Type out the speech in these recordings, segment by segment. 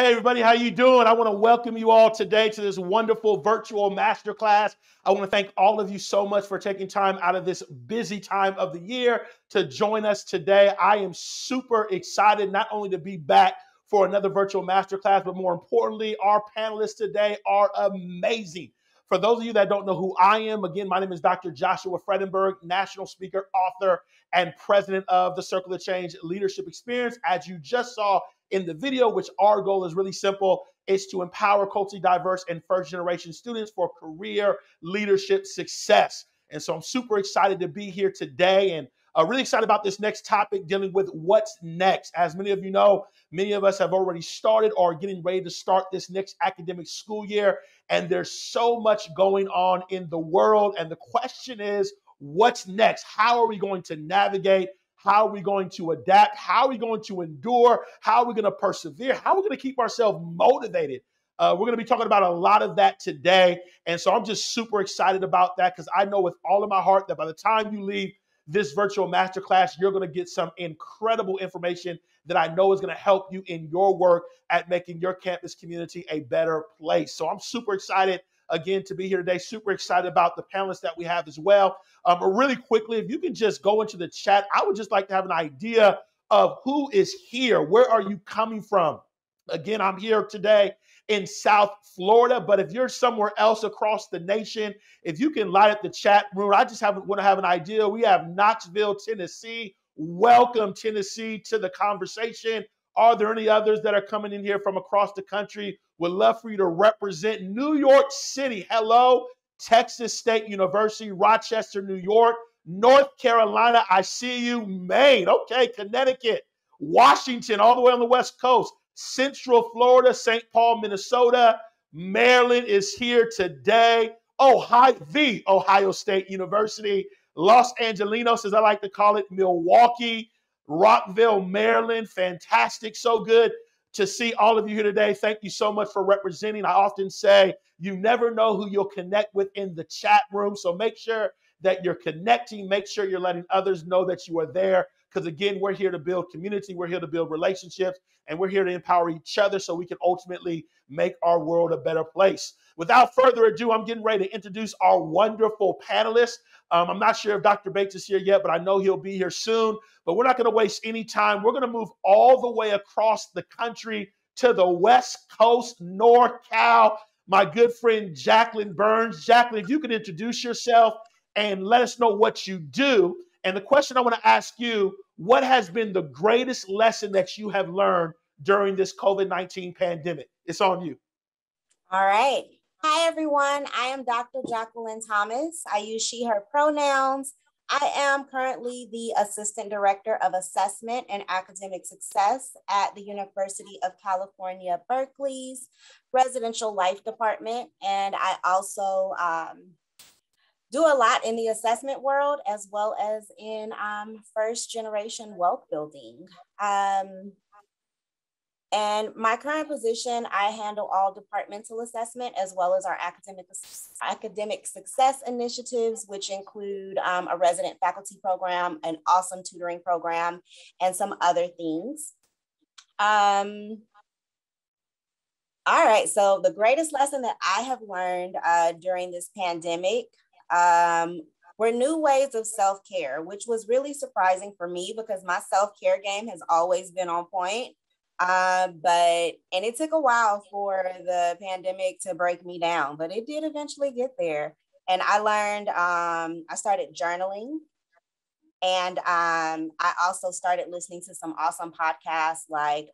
Hey everybody, how you doing? I want to welcome you all today to this wonderful virtual masterclass. I want to thank all of you so much for taking time out of this busy time of the year to join us today. I am super excited not only to be back for another virtual masterclass, but more importantly, our panelists today are amazing. For those of you that don't know who I am, again, my name is Dr. Joshua Fredenberg, national speaker, author, and president of the Circle of Change Leadership Experience. As you just saw in the video, which our goal is really simple, is to empower culturally diverse and first generation students for career leadership success. And so I'm super excited to be here today and really excited about this next topic dealing with what's next. As many of you know, many of us have already started or are getting ready to start this next academic school year. And there's so much going on in the world. And the question is, what's next? How are we going to navigate? How are we going to adapt? How are we going to endure? How are we going to persevere? How are we going to keep ourselves motivated? We're going to be talking about a lot of that today. And so I'm just super excited about that because I know with all of my heart that by the time you leave this virtual masterclass, you're going to get some incredible information that I know is going to help you in your work at making your campus community a better place. So I'm super excited again to be here today. Super excited about the panelists that we have as well. Really quickly, if you can just go into the chat, I would just like to have an idea of who is here. Where are you coming from? Again, I'm here today in South Florida, but if you're somewhere else across the nation, if you can light up the chat room, I just want to have an idea. We have Knoxville, Tennessee. Welcome, Tennessee, to the conversation. Are there any others that are coming in here from across the country? Would love for you to represent New York City. Hello, Texas State University, Rochester, New York, North Carolina. I see you. Maine. Okay, Connecticut, Washington, all the way on the West Coast. Central Florida, St. Paul, Minnesota. Maryland is here today. Ohio State University. Los Angelinos, as I like to call it, Milwaukee, Rockville, Maryland. Fantastic. So good to see all of you here today. Thank you so much for representing. I often say you never know who you'll connect with in the chat room. So make sure that you're connecting. Make sure you're letting others know that you are there. Because again, we're here to build community. We're here to build relationships. And we're here to empower each other so we can ultimately make our world a better place. Without further ado, I'm getting ready to introduce our wonderful panelists. I'm not sure if Dr. Bates is here yet, but I know he'll be here soon. But we're not going to waste any time. We're going to move all the way across the country to the West Coast, NorCal. My good friend, Jacqueline Burns. Jacqueline, if you could introduce yourself and let us know what you do. And the question I want to ask you, what has been the greatest lesson that you have learned during this COVID-19 pandemic? It's on you. All right. Hi, everyone. I am Dr. Jacqueline Thomas. I use she, her pronouns. I am currently the Assistant Director of Assessment and Academic Success at the University of California, Berkeley's Residential Life Department. And I also do a lot in the assessment world as well as in first generation wealth building. And my current position, I handle all departmental assessment as well as our academic success initiatives, which include a resident faculty program, an awesome tutoring program, and some other things. All right, so the greatest lesson that I have learned during this pandemic were new ways of self-care, which was really surprising for me because my self-care game has always been on point. And it took a while for the pandemic to break me down, but it did eventually get there. And I learned, I started journaling, and I also started listening to some awesome podcasts like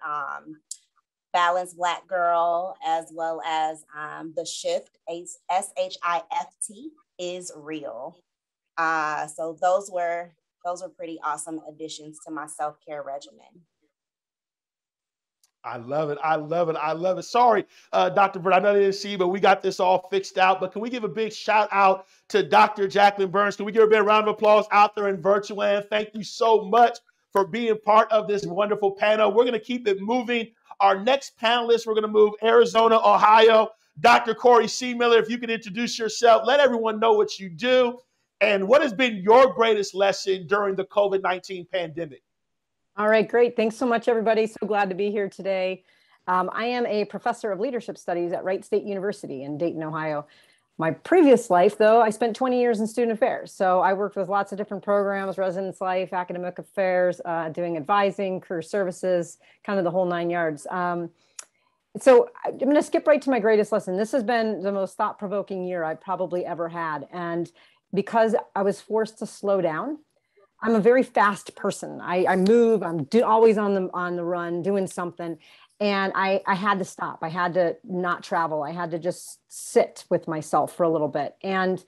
Balanced Black Girl, as well as The Shift, SHIFT is real. So those were pretty awesome additions to my self-care regimen. I love it. I love it. I love it. Sorry, Dr. Bird, I know they didn't see you, but we got this all fixed out. But can we give a big shout out to Dr. Jacqueline Burns? Can we give her a big round of applause out there in virtual land? Thank you so much for being part of this wonderful panel. We're going to keep it moving. Our next panelist, we're going to move Arizona, Ohio. Dr. Corey C. Miller, if you can introduce yourself, let everyone know what you do and what has been your greatest lesson during the COVID-19 pandemic. All right, great. Thanks so much, everybody. So glad to be here today. I am a professor of leadership studies at Wright State University in Dayton, Ohio. My previous life, though, I spent 20 years in student affairs. So I worked with lots of different programs, residence life, academic affairs, doing advising, career services, kind of the whole 9 yards. So I'm going to skip right to my greatest lesson. This has been the most thought-provoking year I've probably ever had. And because I was forced to slow down, I'm a very fast person. I move, always on the run, doing something. And I had to stop. I had to not travel. I had to just sit with myself for a little bit. And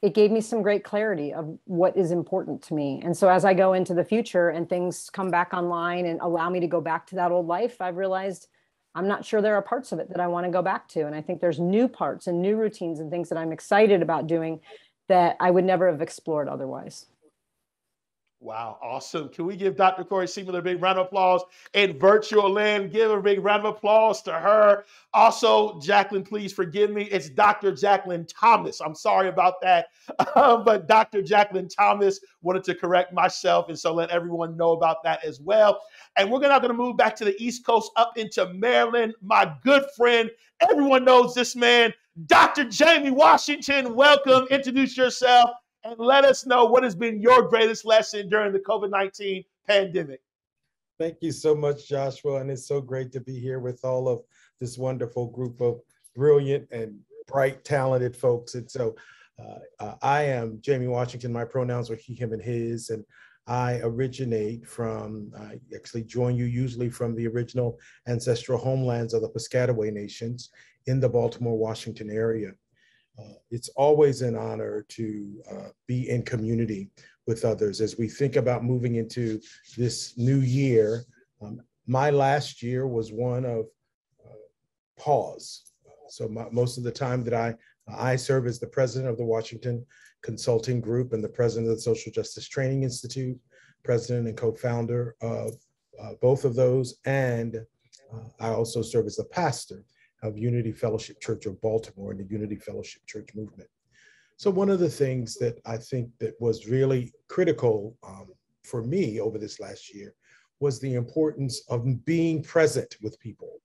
it gave me some great clarity of what is important to me. And so as I go into the future and things come back online and allow me to go back to that old life, I've realized I'm not sure there are parts of it that I want to go back to. And I think there's new parts and new routines and things that I'm excited about doing that I would never have explored otherwise. Wow, awesome. Can we give Dr. Corey Seaman a big round of applause in virtual land? Give a big round of applause to her. Also, Jacqueline, please forgive me. It's Dr. Jacqueline Thomas. I'm sorry about that. But Dr. Jacqueline Thomas wanted to correct myself. And so let everyone know about that as well. And we're now going to move back to the East Coast up into Maryland. My good friend, everyone knows this man, Dr. Jamie Washington. Welcome. Introduce yourself. And let us know what has been your greatest lesson during the COVID-19 pandemic. Thank you so much, Joshua. And it's so great to be here with all of this wonderful group of brilliant and bright, talented folks. And so I am Jamie Washington. My pronouns are he, him, and his. And I originate from, I actually join you usually from the original ancestral homelands of the Piscataway Nations in the Baltimore, Washington area. It's always an honor to be in community with others. As we think about moving into this new year, my last year was one of pause. So most of the time that I serve as the president of the Washington Consulting Group and the president of the Social Justice Training Institute, president and co-founder of both of those. And I also serve as the pastor of Unity Fellowship Church of Baltimore and the Unity Fellowship Church movement. So one of the things that I think that was really critical for me over this last year was the importance of being present with people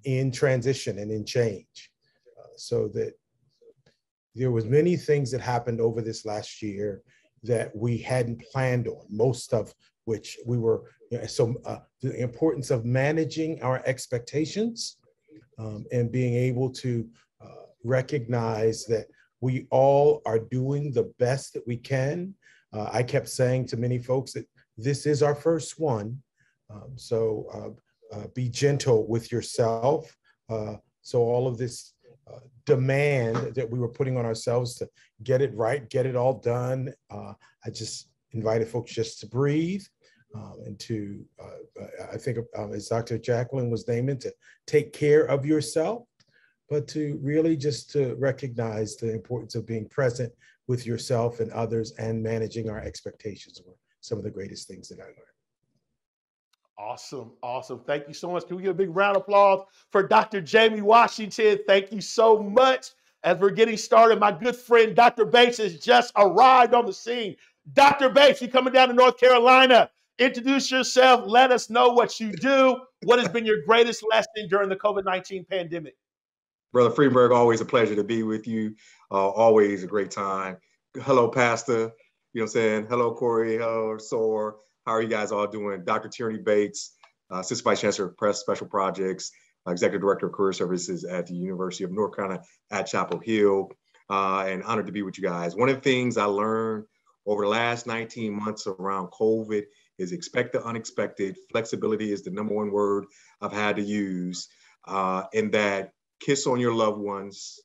in transition and in change. So that there was many things that happened over this last year that we hadn't planned on, most of which we were, the importance of managing our expectations and being able to recognize that we all are doing the best that we can. I kept saying to many folks that this is our first one. So be gentle with yourself. So all of this demand that we were putting on ourselves to get it right, get it all done. I just invited folks just to breathe. And to, I think as Dr. Jacqueline was naming, to take care of yourself, but to really just to recognize the importance of being present with yourself and others and managing our expectations were some of the greatest things that I learned. Awesome, awesome. Thank you so much. Can we give a big round of applause for Dr. Jamie Washington? Thank you so much. As we're getting started, my good friend, Dr. Bates, has just arrived on the scene. Dr. Bates, you're coming down to North Carolina. Introduce yourself. Let us know what you do. What has been your greatest lesson during the COVID-19 pandemic? Brother Freeberg, always a pleasure to be with you. Always a great time. Hello, Pastor. You know what I'm saying? Hello, Corey. Hello, Soar. How are you guys all doing? Dr. Tierney Bates, Assistant Vice Chancellor of Press Special Projects, Executive Director of Career Services at the University of North Carolina at Chapel Hill, and honored to be with you guys. One of the things I learned over the last 19 months around COVID is expect the unexpected. Flexibility is the #1 word I've had to use, in that kiss on your loved ones,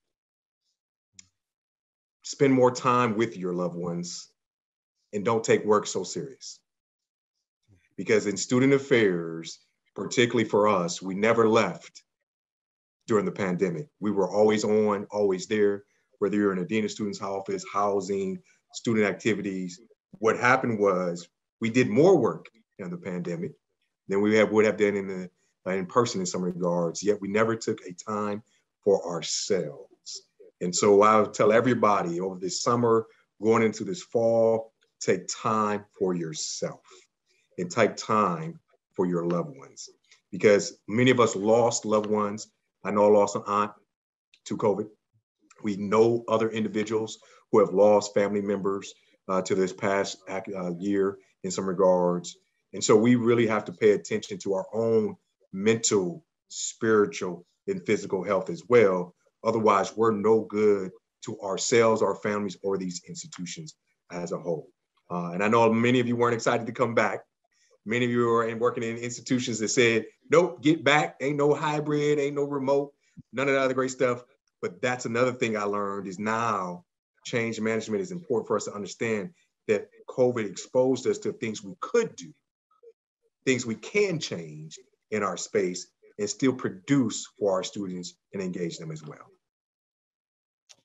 spend more time with your loved ones, and don't take work so serious. Because in student affairs, particularly for us, we never left during the pandemic. We were always on, always there, whether you're in a dean of students' office, housing, student activities. What happened was we did more work in the pandemic than we would have done in person in some regards, yet we never took a time for ourselves. And so I would tell everybody over this summer, going into this fall, take time for yourself and take time for your loved ones. because many of us lost loved ones. I know I lost an aunt to COVID. We know other individuals who have lost family members to this past year in some regards. And so we really have to pay attention to our own mental, spiritual, and physical health as well. Otherwise, we're no good to ourselves, our families, or these institutions as a whole. And I know many of you weren't excited to come back. Many of you are working in institutions that said, nope, get back. Ain't no hybrid, ain't no remote, none of that other great stuff. But that's another thing I learned is now change management is important for us to understand that COVID exposed us to things we could do, things we can change in our space and still produce for our students and engage them as well.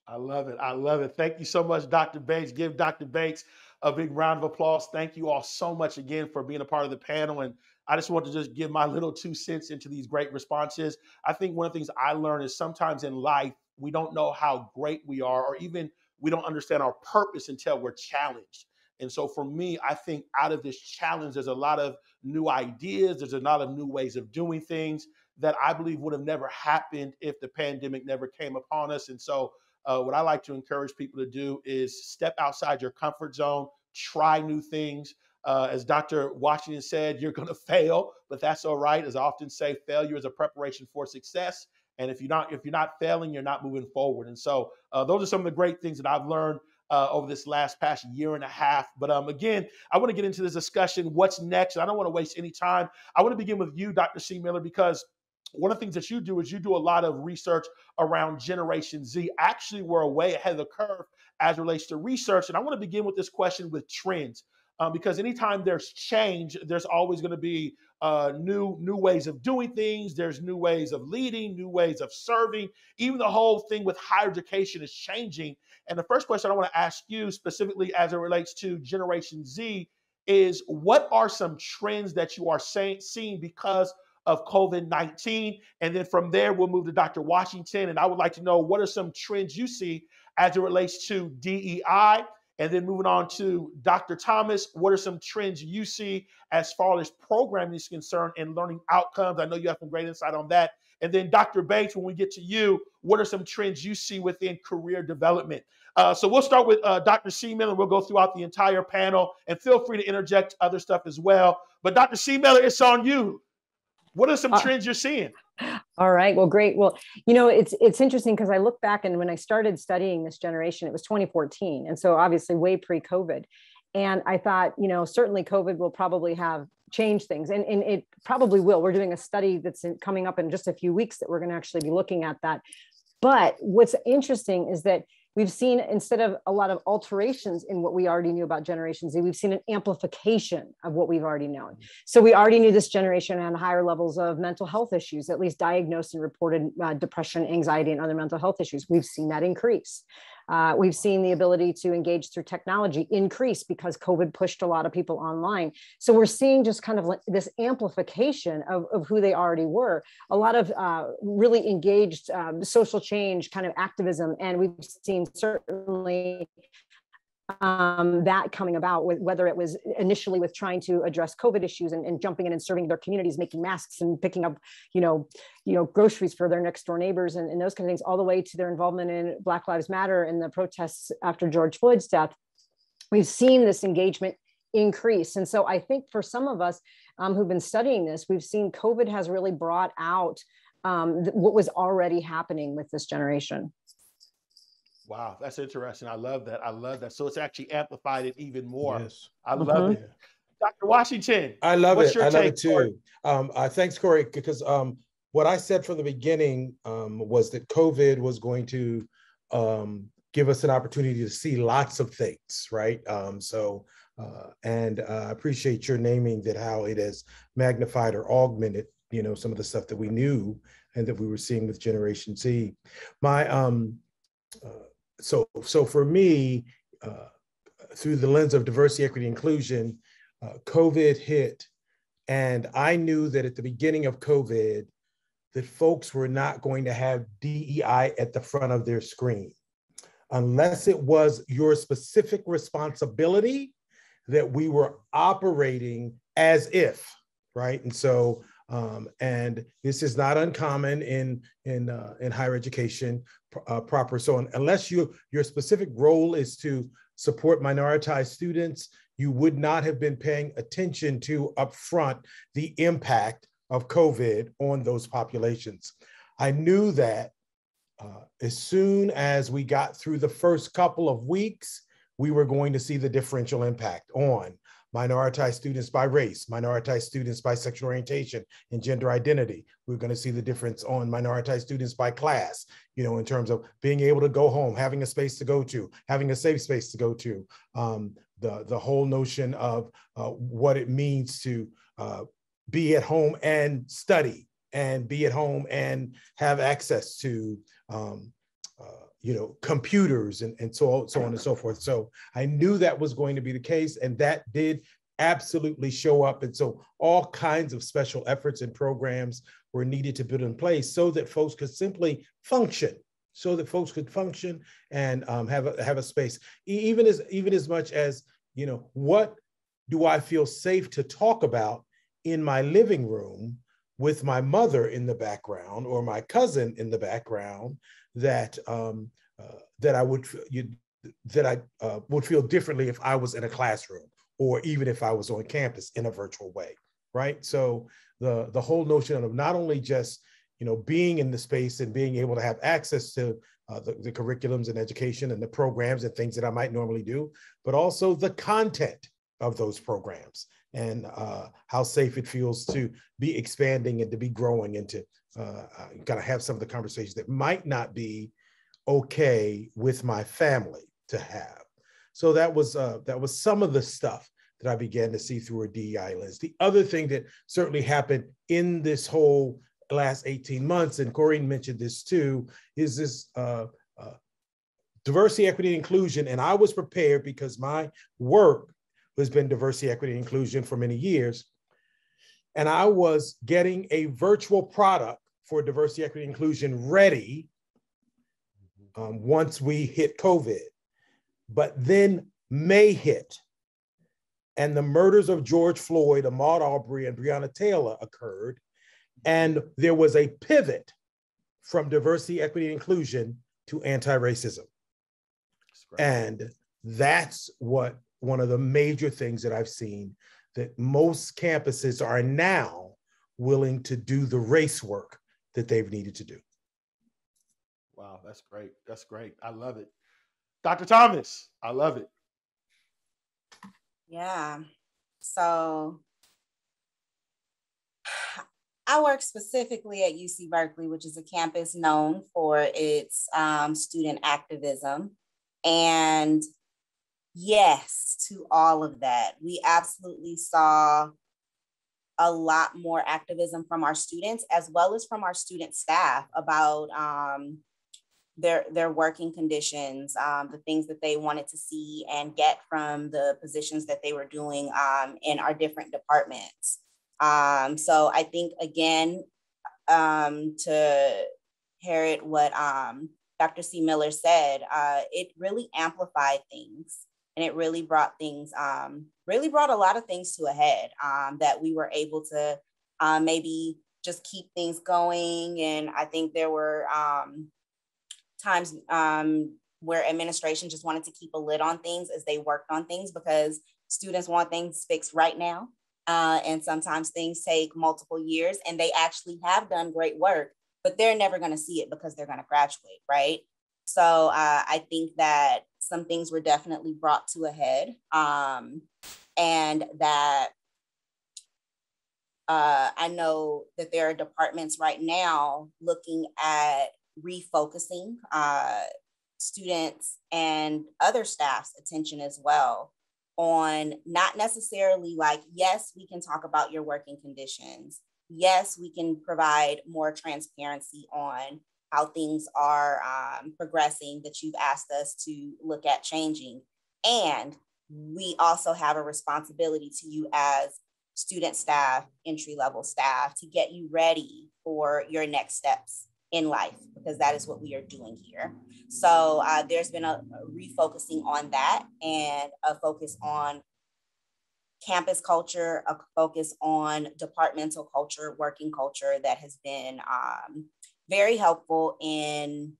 I love it. I love it. Thank you so much, Dr. Bates. Give Dr. Bates a big round of applause. Thank you all so much again for being a part of the panel. And I just want to just give my little 2 cents into these great responses. I think one of the things I learned is sometimes in life, we don't know how great we are, or even we don't understand our purpose until we're challenged. And so for me, I think out of this challenge, there's a lot of new ideas. There's a lot of new ways of doing things that I believe would have never happened if the pandemic never came upon us. And so what I like to encourage people to do is step outside your comfort zone, try new things. As Dr. Washington said, you're going to fail, but that's all right. As I often say, failure is a preparation for success. And if you're not failing, you're not moving forward. And so those are some of the great things that I've learned over this past year and a half. But again, I want to get into this discussion. What's next? And I don't want to waste any time. I want to begin with you, Dr. C. Miller, because one of the things that you do is you do a lot of research around Generation Z. Actually, we're way ahead of the curve as it relates to research. And I want to begin with this question with trends, because anytime there's change, there's always going to be new ways of doing things. There's new ways of leading, new ways of serving. Even the whole thing with higher education is changing. And the first question I want to ask you specifically as it relates to Generation Z is, what are some trends that you are seeing because of COVID-19? And then from there, we'll move to Dr. Washington. And I would like to know, what are some trends you see as it relates to DEI? And then moving on to Dr. Thomas, what are some trends you see as far as programming is concerned and learning outcomes? I know you have some great insight on that. And then Dr. Bates, when we get to you, what are some trends you see within career development? So we'll start with Dr. C. Miller. We'll go throughout the entire panel, and feel free to interject other stuff as well. But Dr. C. Miller, it's on you. What are some trends you're seeing? All right. Well, great. Well, it's interesting because I look back, and when I started studying this generation, it was 2014. And so obviously way pre-COVID. And I thought, certainly COVID will probably have changed things, and it probably will. We're doing a study that's coming up in just a few weeks that we're going to actually be looking at that. But what's interesting is that we've seen, instead of a lot of alterations in what we already knew about Generation Z, we've seen an amplification of what we've already known. So we already knew this generation had higher levels of mental health issues, at least diagnosed and reported depression, anxiety, and other mental health issues. We've seen that increase. We've seen the ability to engage through technology increase because COVID pushed a lot of people online. So we're seeing just kind of like this amplification of who they already were. A lot of really engaged social change, kind of activism. And we've seen certainly that coming about, with whether it was initially with trying to address COVID issues and jumping in and serving their communities, making masks and picking up, groceries for their next door neighbors and those kind of things, all the way to their involvement in Black Lives Matter and the protests after George Floyd's death. We've seen this engagement increase. And so I think for some of us who've been studying this, we've seen COVID has really brought out what was already happening with this generation. Wow, that's interesting. I love that. I love that. So it's actually amplified it even more. Yes. I love it. Dr. Washington. I love what's it. your I love take it too. Thanks, Corey, because what I said from the beginning was that COVID was going to give us an opportunity to see lots of things, right? And I appreciate your naming that, how it has magnified or augmented, some of the stuff that we knew and that we were seeing with Generation Z. So for me, through the lens of diversity, equity, inclusion, COVID hit, and I knew that at the beginning of COVID, that folks were not going to have DEI at the front of their screen, unless it was your specific responsibility, that we were operating as if, right? And so And this is not uncommon in higher education proper. So unless your specific role is to support minoritized students, you would not have been paying attention to upfront the impact of COVID on those populations. I knew that as soon as we got through the first couple of weeks, we were going to see the differential impact on minoritized students by race, minoritized students by sexual orientation and gender identity. We're going to see the difference on minoritized students by class, in terms of being able to go home, having a space to go to, having a safe space to go to. The whole notion of what it means to be at home and study, and be at home and have access to computers and so on and so forth. So I knew that was going to be the case, and that did absolutely show up. And so all kinds of special efforts and programs were needed to put in place so that folks could simply function, and have a space. Even as much as, what do I feel safe to talk about in my living room with my mother in the background or my cousin in the background, that I would feel differently if I was in a classroom, or even if I was on campus in a virtual way, right? So the whole notion of not only just being in the space and being able to have access to the curriculums and education and the programs and things that I might normally do, but also the content of those programs, and how safe it feels to be expanding and to be growing, and to kind of have some of the conversations that might not be okay with my family to have. So that was some of the stuff that I began to see through a DEI lens. The other thing that certainly happened in this whole last 18 months, and Corinne mentioned this too, is this diversity, equity, and inclusion. And I was prepared because my work has been diversity, equity, and inclusion for many years. And I was getting a virtual product for diversity, equity, and inclusion ready once we hit COVID. But then May hit, and the murders of George Floyd, Ahmaud Arbery, and Breonna Taylor occurred. And there was a pivot from diversity, equity, and inclusion to anti-racism. And that's one of the major things that I've seen, that most campuses are now willing to do the race work that they've needed to do. Wow, that's great. That's great. I love it. Dr. Thomas, I love it. Yeah. So I work specifically at UC Berkeley, which is a campus known for its student activism. And yes, to all of that, we absolutely saw a lot more activism from our students, as well as from our student staff, about their working conditions, the things that they wanted to see and get from the positions that they were doing in our different departments. So I think, again, to parrot what Dr. C. Miller said, it really amplified things, and it really brought things, really brought a lot of things to a head, that we were able to maybe just keep things going. And I think there were times where administration just wanted to keep a lid on things as they worked on things, because students want things fixed right now. And sometimes things take multiple years, and they actually have done great work, but they're never going to see it because they're going to graduate, right? So I think that some things were definitely brought to a head, and that I know that there are departments right now looking at refocusing students and other staff's attention as well on not necessarily like, yes, we can talk about your working conditions. Yes, we can provide more transparency on how things are progressing that you've asked us to look at changing. And we also have a responsibility to you as student staff, entry-level staff, to get you ready for your next steps in life, because that is what we are doing here. So there's been a refocusing on that, and a focus on campus culture, a focus on departmental culture, working culture that has been very helpful in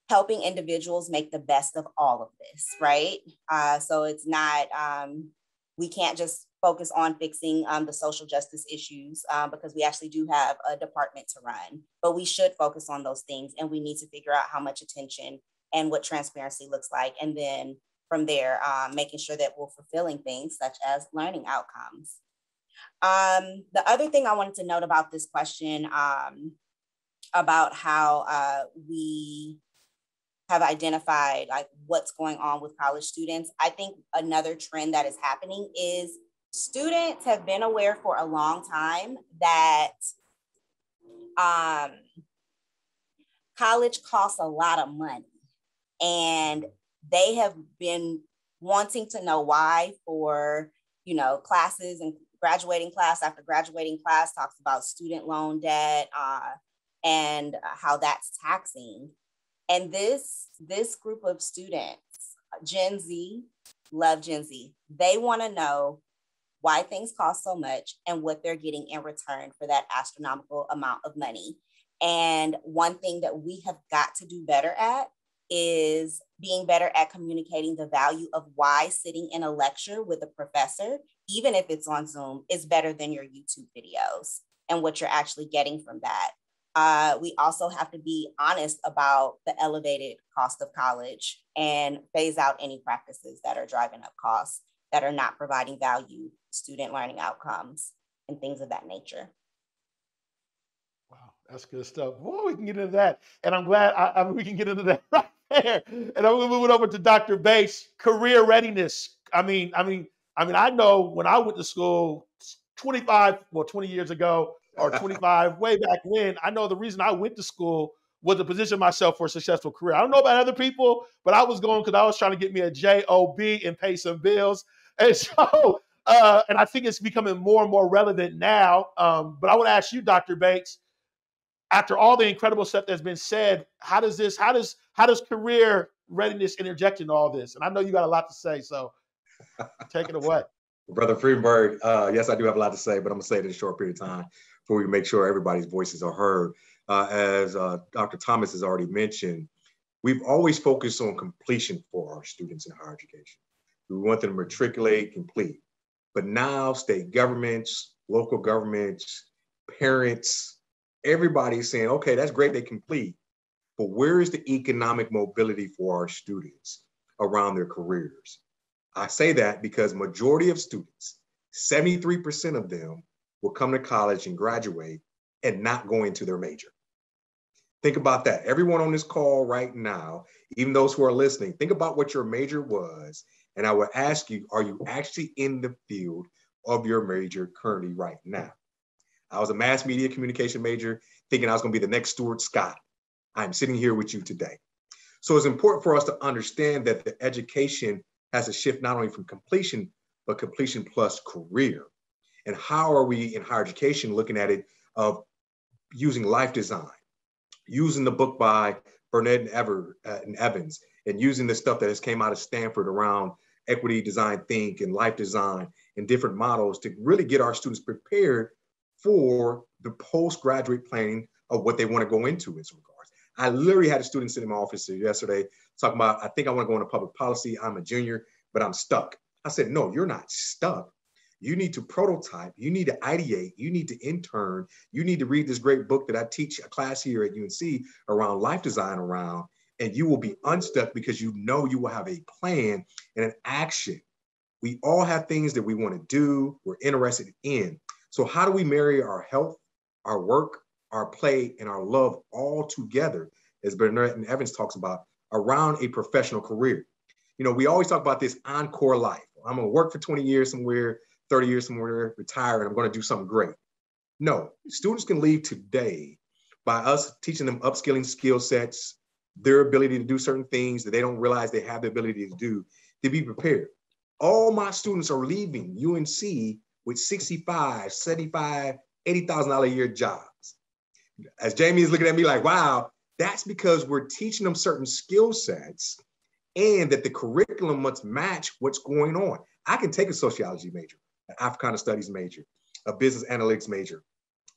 helping individuals make the best of all of this, right? So it's not, we can't just focus on fixing the social justice issues because we actually do have a department to run, but we should focus on those things, and we need to figure out how much attention and what transparency looks like. And then from there, making sure that we're fulfilling things such as learning outcomes. The other thing I wanted to note about this question about how we have identified like what's going on with college students. I think another trend that is happening is students have been aware for a long time that college costs a lot of money, and they have been wanting to know why for, classes, and graduating class after graduating class talks about student loan debt and how that's taxing. And this group of students, Gen Z, love Gen Z. They want to know why things cost so much and what they're getting in return for that astronomical amount of money. And one thing that we have got to do better at is being better at communicating the value of why sitting in a lecture with a professor, even if it's on Zoom, is better than your YouTube videos and what you're actually getting from that. We also have to be honest about the elevated cost of college and phase out any practices that are driving up costs, that are not providing value, student learning outcomes, and things of that nature. Wow, that's good stuff. Boy, we can get into that. And I'm glad we can get into that right there. And I'm going to move it over to Dr. Bates, career readiness. I know when I went to school 20 years ago, or 25, way back when, I know the reason I went to school was to position myself for a successful career. I don't know about other people, but I was going because I was trying to get me a job and pay some bills. And so, and I think it's becoming more and more relevant now. But I would ask you, Dr. Bates, after all the incredible stuff that's been said, how does career readiness interject in all this? And I know you got a lot to say, so take it away. Brother Friedenberg, yes, I do have a lot to say, but I'm going to say it in a short period of time before we make sure everybody's voices are heard. As Dr. Thomas has already mentioned, we've always focused on completion for our students in higher education. We want them to matriculate, complete. But now state governments, local governments, parents, everybody's saying, okay, that's great, they complete, but where is the economic mobility for our students around their careers? I say that because majority of students, 73% of them, will come to college and graduate and not go into their major. Think about that. Everyone on this call right now, even those who are listening, think about what your major was. And I would ask you, are you actually in the field of your major currently right now? I was a mass media communication major, thinking I was going to be the next Stuart Scott. I'm sitting here with you today. So it's important for us to understand that the education has to shift not only from completion, but completion plus career. And how are we in higher education looking at it of using life design, using the book by Burnett and Evans, and using the stuff that has came out of Stanford around equity design think and life design and different models to really get our students prepared for the postgraduate planning of what they want to go into in some regards. I literally had a student sit in my office yesterday talking about, I think I want to go into public policy. I'm a junior, but I'm stuck. I said, no, you're not stuck. You need to prototype, you need to ideate, you need to intern, you need to read this great book that I teach a class here at UNC around life design around, and you will be unstuck because you know you will have a plan and an action. We all have things that we want to do, we're interested in. So how do we marry our health, our work, our play, and our love all together, as Burnett and Evans talks about, around a professional career? You know, we always talk about this encore life. I'm going to work for 20 years somewhere, 30 years somewhere, retire, and I'm going to do something great. No, students can leave today by us teaching them upskilling skill sets, their ability to do certain things that they don't realize they have the ability to do, to be prepared. All my students are leaving UNC with $65,000, $75,000, $80,000 a year jobs. As Jamie is looking at me like, wow, that's because we're teaching them certain skill sets and that the curriculum must match what's going on. I can take a sociology major, an Africana studies major, a business analytics major,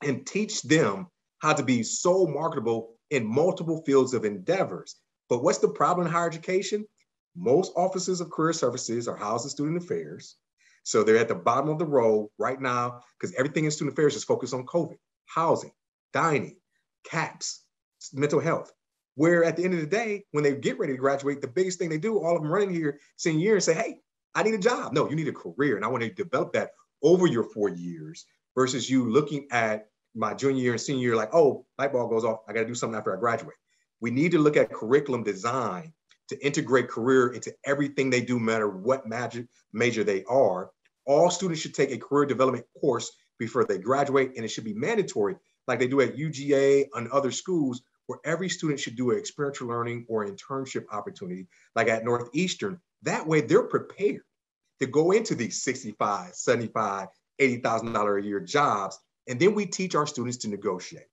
and teach them how to be so marketable in multiple fields of endeavors. But what's the problem in higher education? Most offices of career services are housed in student affairs. So they're at the bottom of the row right now because everything in student affairs is focused on COVID, housing, dining, CAPS, mental health. Where at the end of the day, when they get ready to graduate, the biggest thing they do, all of them running here senior year and say, hey, I need a job. No, you need a career. And I want to develop that over your 4 years versus you looking at my junior year and senior year like, oh, light bulb goes off. I got to do something after I graduate. We need to look at curriculum design to integrate career into everything they do, no matter what major they are. All students should take a career development course before they graduate, and it should be mandatory, like they do at UGA and other schools, where every student should do an experiential learning or internship opportunity, like at Northeastern. That way they're prepared to go into these $65, $75, $80,000 a year jobs. And then we teach our students to negotiate.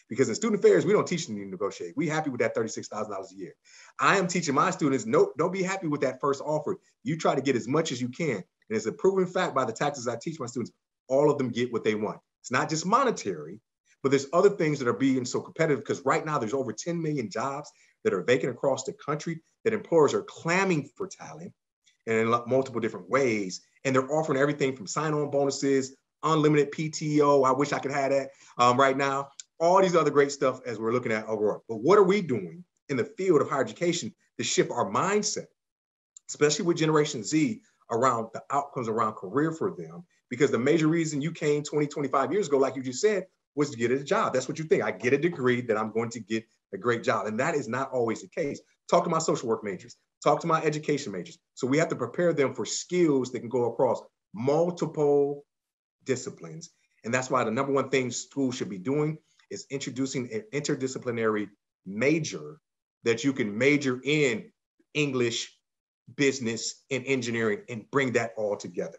Because in student affairs, we don't teach them to negotiate. We're happy with that $36,000 a year. I am teaching my students, no, don't be happy with that first offer. You try to get as much as you can. And it's a proven fact by the taxes I teach my students, all of them get what they want. It's not just monetary, but there's other things that are being so competitive because right now there's over 10 million jobs that are vacant across the country that employers are clamming for talent and in multiple different ways. And they're offering everything from sign-on bonuses, unlimited PTO. I wish I could have that right now. All these other great stuff as we're looking at overall. But what are we doing in the field of higher education to shift our mindset, especially with Generation Z, around the outcomes around career for them? Because the major reason you came 20, 25 years ago, like you just said, was to get a job. That's what you think. I get a degree that I'm going to get a great job. And that is not always the case. Talk to my social work majors, talk to my education majors. So we have to prepare them for skills that can go across multiple disciplines. And that's why the number one thing schools should be doing is introducing an interdisciplinary major that you can major in English, business, and engineering and bring that all together.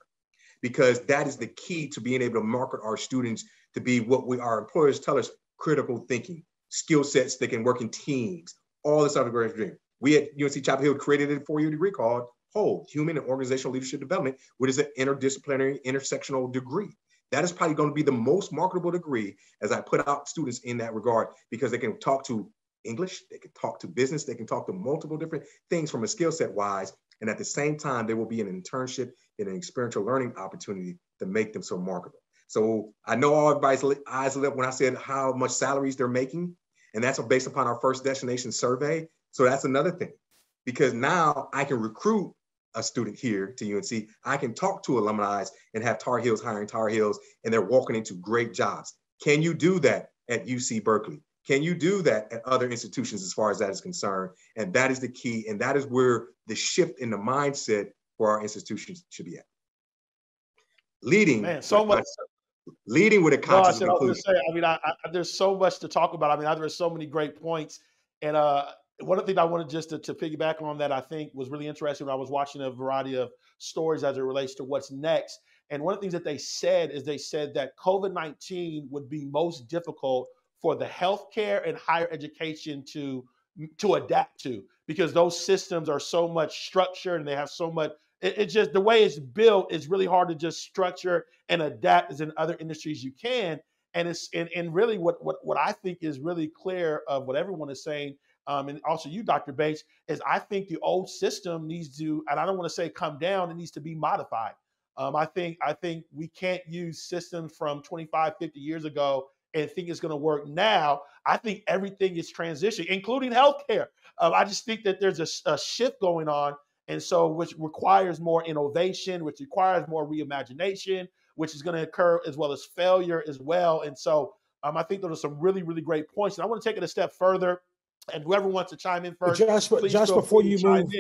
Because that is the key to being able to market our students to be what our employers tell us, critical thinking, skill sets that can work in teams, all this other great dream. We at UNC Chapel Hill created a 4-year degree called HOLD, Human and Organizational Leadership Development, which is an interdisciplinary, intersectional degree. That is probably going to be the most marketable degree as I put out students in that regard, because they can talk to English, they can talk to business, they can talk to multiple different things from a skill set wise. And at the same time, there will be an internship and an experiential learning opportunity to make them so marketable. So I know all everybody's eyes lit up when I said how much salaries they're making. And that's based upon our first destination survey. So that's another thing, because now I can recruit a student here to UNC. I can talk to alumni and have Tar Heels hiring Tar Heels, and they're walking into great jobs. Can you do that at UC Berkeley? Can you do that at other institutions as far as that is concerned? And that is the key. And that is where the shift in the mindset for our institutions should be at. Leading with a conscious inclusion. There's so much to talk about. There's so many great points. And one of the things I wanted just to piggyback on that I think was really interesting when I was watching a variety of stories as it relates to what's next. And one of the things that they said is they said that COVID-19 would be most difficult for the healthcare and higher education to adapt to, because those systems are so much structured and they have so much. It's just the way it's built is really hard to just structure and adapt as in other industries you can. And it's and really what I think is really clear of what everyone is saying, and also you, Dr. Bates, is I think the old system needs to, and I don't want to say come down, it needs to be modified. I think we can't use systems from 25, 50 years ago and think it's going to work now. I think everything is transitioning, including healthcare. I just think that there's a shift going on. And so, which requires more innovation, which requires more reimagination, which is going to occur as well as failure as well. And so I think those are some really, really great points. And I want to take it a step further. And whoever wants to chime in first, Josh, before you move,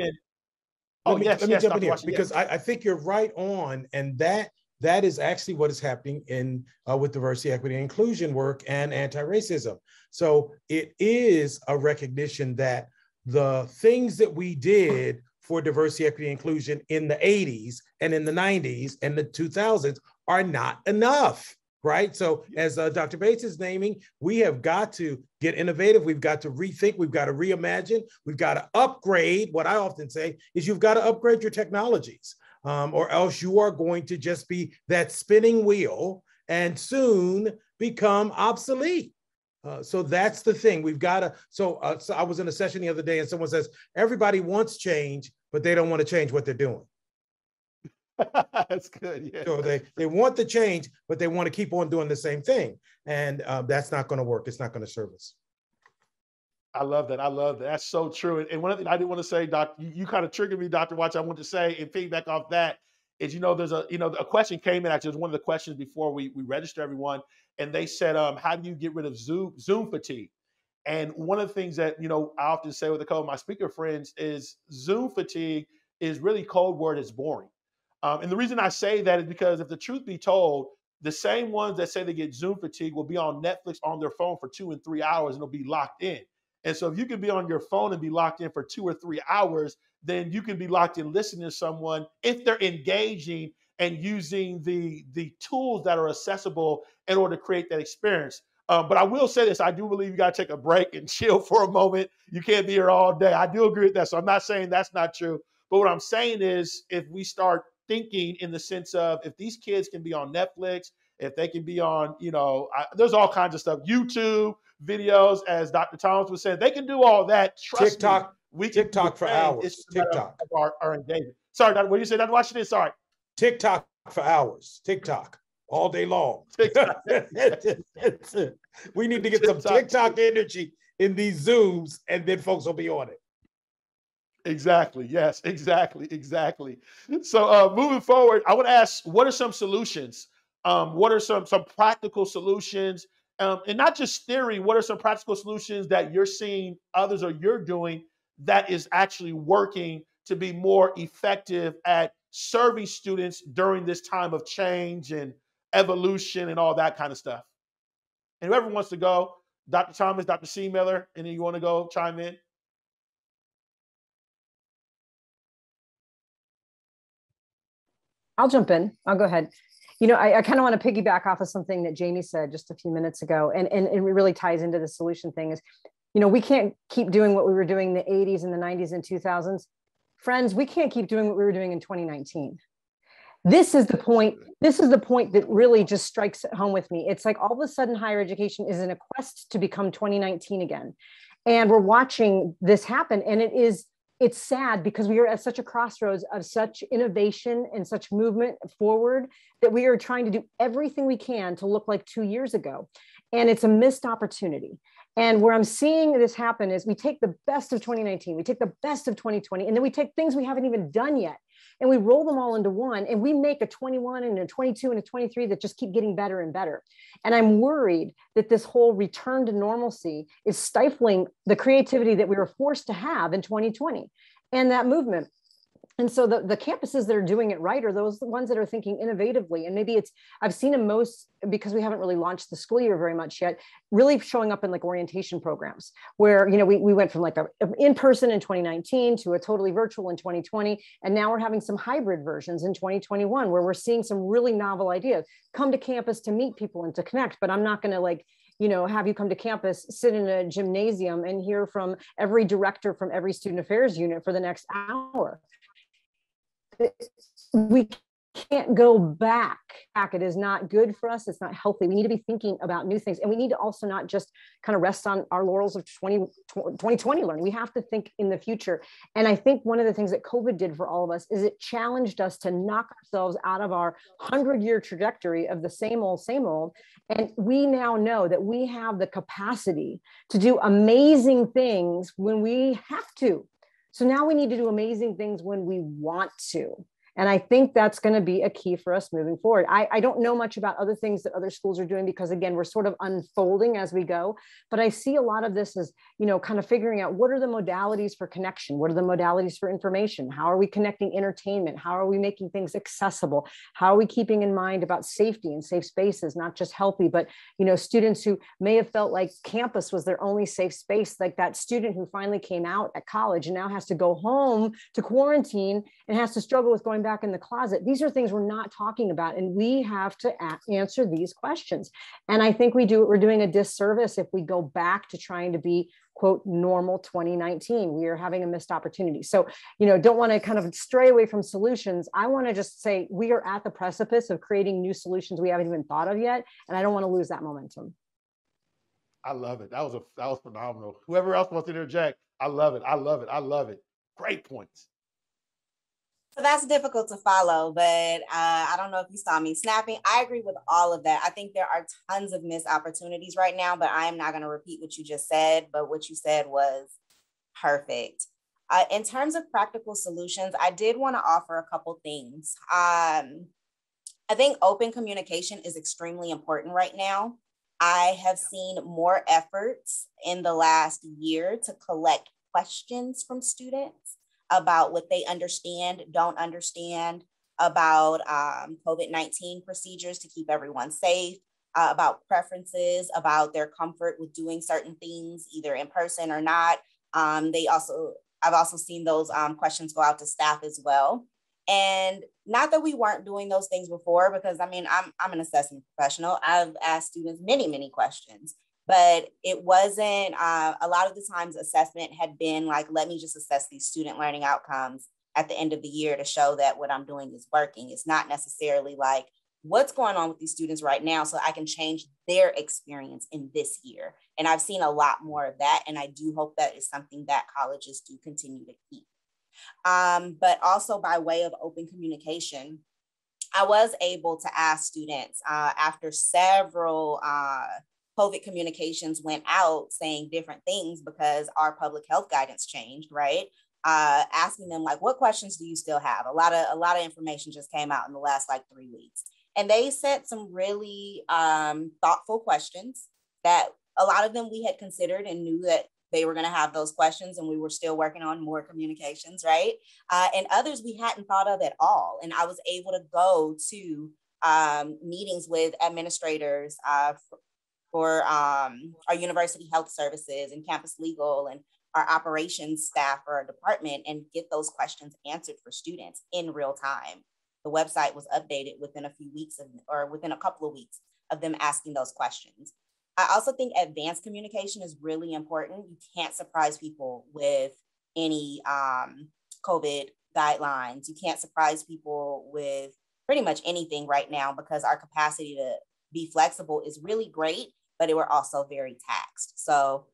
let me jump in here, because I think you're right on, and that is actually what is happening in with diversity, equity, and inclusion work and anti-racism. So it is a recognition that the things that we did for diversity, equity, and inclusion in the 80s and in the 90s and the 2000s are not enough, right? So as Dr. Bates is naming, we have got to get innovative. We've got to rethink. We've got to reimagine. We've got to upgrade. What I often say is you've got to upgrade your technologies. or else you are going to just be that spinning wheel and soon become obsolete. So that's the thing. We've got to, so I was in a session the other day and someone says, everybody wants change, but they don't want to change what they're doing. That's good. Yeah. So they want the change, but they want to keep on doing the same thing. And that's not going to work. It's not going to serve us. I love that. I love that. That's so true. And one of the things I didn't want to say, Doc, you kind of triggered me, Dr. Watch. I want to say, and feedback off that is, there's a question came in, actually, it was one of the questions before we register everyone. And they said, how do you get rid of Zoom fatigue? And one of the things that, I often say with a couple of my speaker friends is Zoom fatigue is really code word is boring. And the reason I say that is because if the truth be told, the same ones that say they get Zoom fatigue will be on Netflix on their phone for 2 and 3 hours and they'll be locked in. And so if you can be on your phone and be locked in for 2 or 3 hours, then you can be locked in listening to someone if they're engaging and using the tools that are accessible in order to create that experience. But I will say this, I do believe you got to take a break and chill for a moment. You can't be here all day. I do agree with that. So I'm not saying that's not true. But what I'm saying is if we start thinking in the sense of if these kids can be on Netflix, if they can be on, there's all kinds of stuff, YouTube videos, as Dr. Thomas was saying, they can do all that. Trust TikTok, me, we TikTok for hours. It's TikTok. Our engagement. Sorry, Dr. What did you say? Dr. Washington, sorry. TikTok for hours. TikTok all day long. We need to get some TikTok energy in these Zooms, and then folks will be on it. Exactly. Yes, exactly. So moving forward, I would ask, what are some solutions? What are some practical solutions? And not just theory, what are some practical solutions that you're seeing others or you're doing that is actually working to be more effective at serving students during this time of change and evolution and all that kind of stuff? And whoever wants to go, Dr. Thomas, Dr. C. Miller, and then you want to go chime in? I'll jump in. I'll go ahead. I kind of want to piggyback off of something that Jamie said just a few minutes ago, and it really ties into the solution thing is, we can't keep doing what we were doing in the 80s and the 90s and 2000s. Friends, we can't keep doing what we were doing in 2019. This is the point that really just strikes home with me. It's like all of a sudden higher education is in a quest to become 2019 again. And we're watching this happen, and it's sad because we are at such a crossroads of such innovation and such movement forward that we are trying to do everything we can to look like 2 years ago. And it's a missed opportunity. And where I'm seeing this happen is we take the best of 2019, we take the best of 2020, and then we take things we haven't even done yet, and we roll them all into one, and we make a 21 and a 22 and a 23 that just keep getting better and better. And I'm worried that this whole return to normalcy is stifling the creativity that we were forced to have in 2020 and that movement. And so the campuses that are doing it right are those the ones that are thinking innovatively. And maybe I've seen them most, because we haven't really launched the school year very much yet, really showing up in like orientation programs where, we went from like an in-person in 2019 to a totally virtual in 2020. And now we're having some hybrid versions in 2021 where we're seeing some really novel ideas. Come to campus to meet people and to connect, but I'm not going to have you come to campus, sit in a gymnasium and hear from every director from every student affairs unit for the next hour. We can't go back. It is not good for us. It's not healthy. We need to be thinking about new things. And we need to also not just kind of rest on our laurels of 2020 learning. We have to think in the future. And I think one of the things that COVID did for all of us is it challenged us to knock ourselves out of our 100-year trajectory of the same old. And we now know that we have the capacity to do amazing things when we have to. So now we need to do amazing things when we want to. And I think that's going to be a key for us moving forward. I don't know much about other things that other schools are doing because, again, we're sort of unfolding as we go. But I see a lot of this as, kind of figuring out what are the modalities for connection? What are the modalities for information? How are we connecting entertainment? How are we making things accessible? How are we keeping in mind about safety and safe spaces, not just healthy, but, students who may have felt like campus was their only safe space, like that student who finally came out at college and now has to go home to quarantine and has to struggle with going back in the closet. These are things we're not talking about, and we have to answer these questions. And I think we're doing a disservice if we go back to trying to be quote, normal 2019. We are having a missed opportunity. So, don't want to kind of stray away from solutions. I want to just say we are at the precipice of creating new solutions we haven't even thought of yet. And I don't want to lose that momentum. I love it. That was phenomenal. Whoever else wants to interject, I love it. I love it. I love it. Great points. So that's difficult to follow, but I don't know if you saw me snapping. I agree with all of that. I think there are tons of missed opportunities right now, but I am not going to repeat what you just said, but what you said was perfect. In terms of practical solutions, I did want to offer a couple things. I think open communication is extremely important right now. I have seen more efforts in the last year to collect questions from students about what they understand, don't understand, about COVID-19 procedures to keep everyone safe, about preferences, about their comfort with doing certain things, either in person or not. I've also seen those questions go out to staff as well. And not that we weren't doing those things before, because I mean, I'm an assessment professional. I've asked students many, many questions. But it wasn't, a lot of the times assessment had been like, let me just assess these student learning outcomes at the end of the year to show that what I'm doing is working. It's not necessarily like, what's going on with these students right now so I can change their experience in this year. And I've seen a lot more of that. And I do hope that is something that colleges do continue to keep. But also by way of open communication, I was able to ask students after several COVID communications went out saying different things because our public health guidance changed, right? Asking them like, what questions do you still have? A lot of information just came out in the last like 3 weeks. And they sent some really thoughtful questions that a lot of them we had considered and knew that they were going to have those questions, and we were still working on more communications, right? And others we hadn't thought of at all. And I was able to go to meetings with administrators for our university health services and campus legal and our operations staff for our department and get those questions answered for students in real time. The website was updated within a few weeks or within a couple of weeks of them asking those questions. I also think advanced communication is really important. You can't surprise people with any COVID guidelines. You can't surprise people with pretty much anything right now because our capacity to be flexible is really great, but we're also very taxed. So,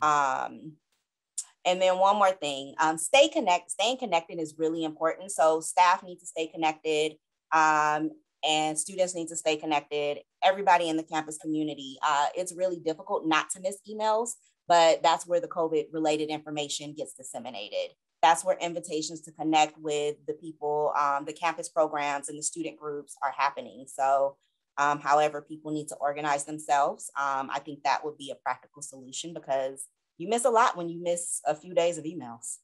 and then one more thing, staying connected is really important. So staff need to stay connected and students need to stay connected. Everybody in the campus community, it's really difficult not to miss emails, but that's where the COVID related information gets disseminated. That's where invitations to connect with the people, the campus programs and the student groups are happening. So however people need to organize themselves, I think that would be a practical solution because you miss a lot when you miss a few days of emails.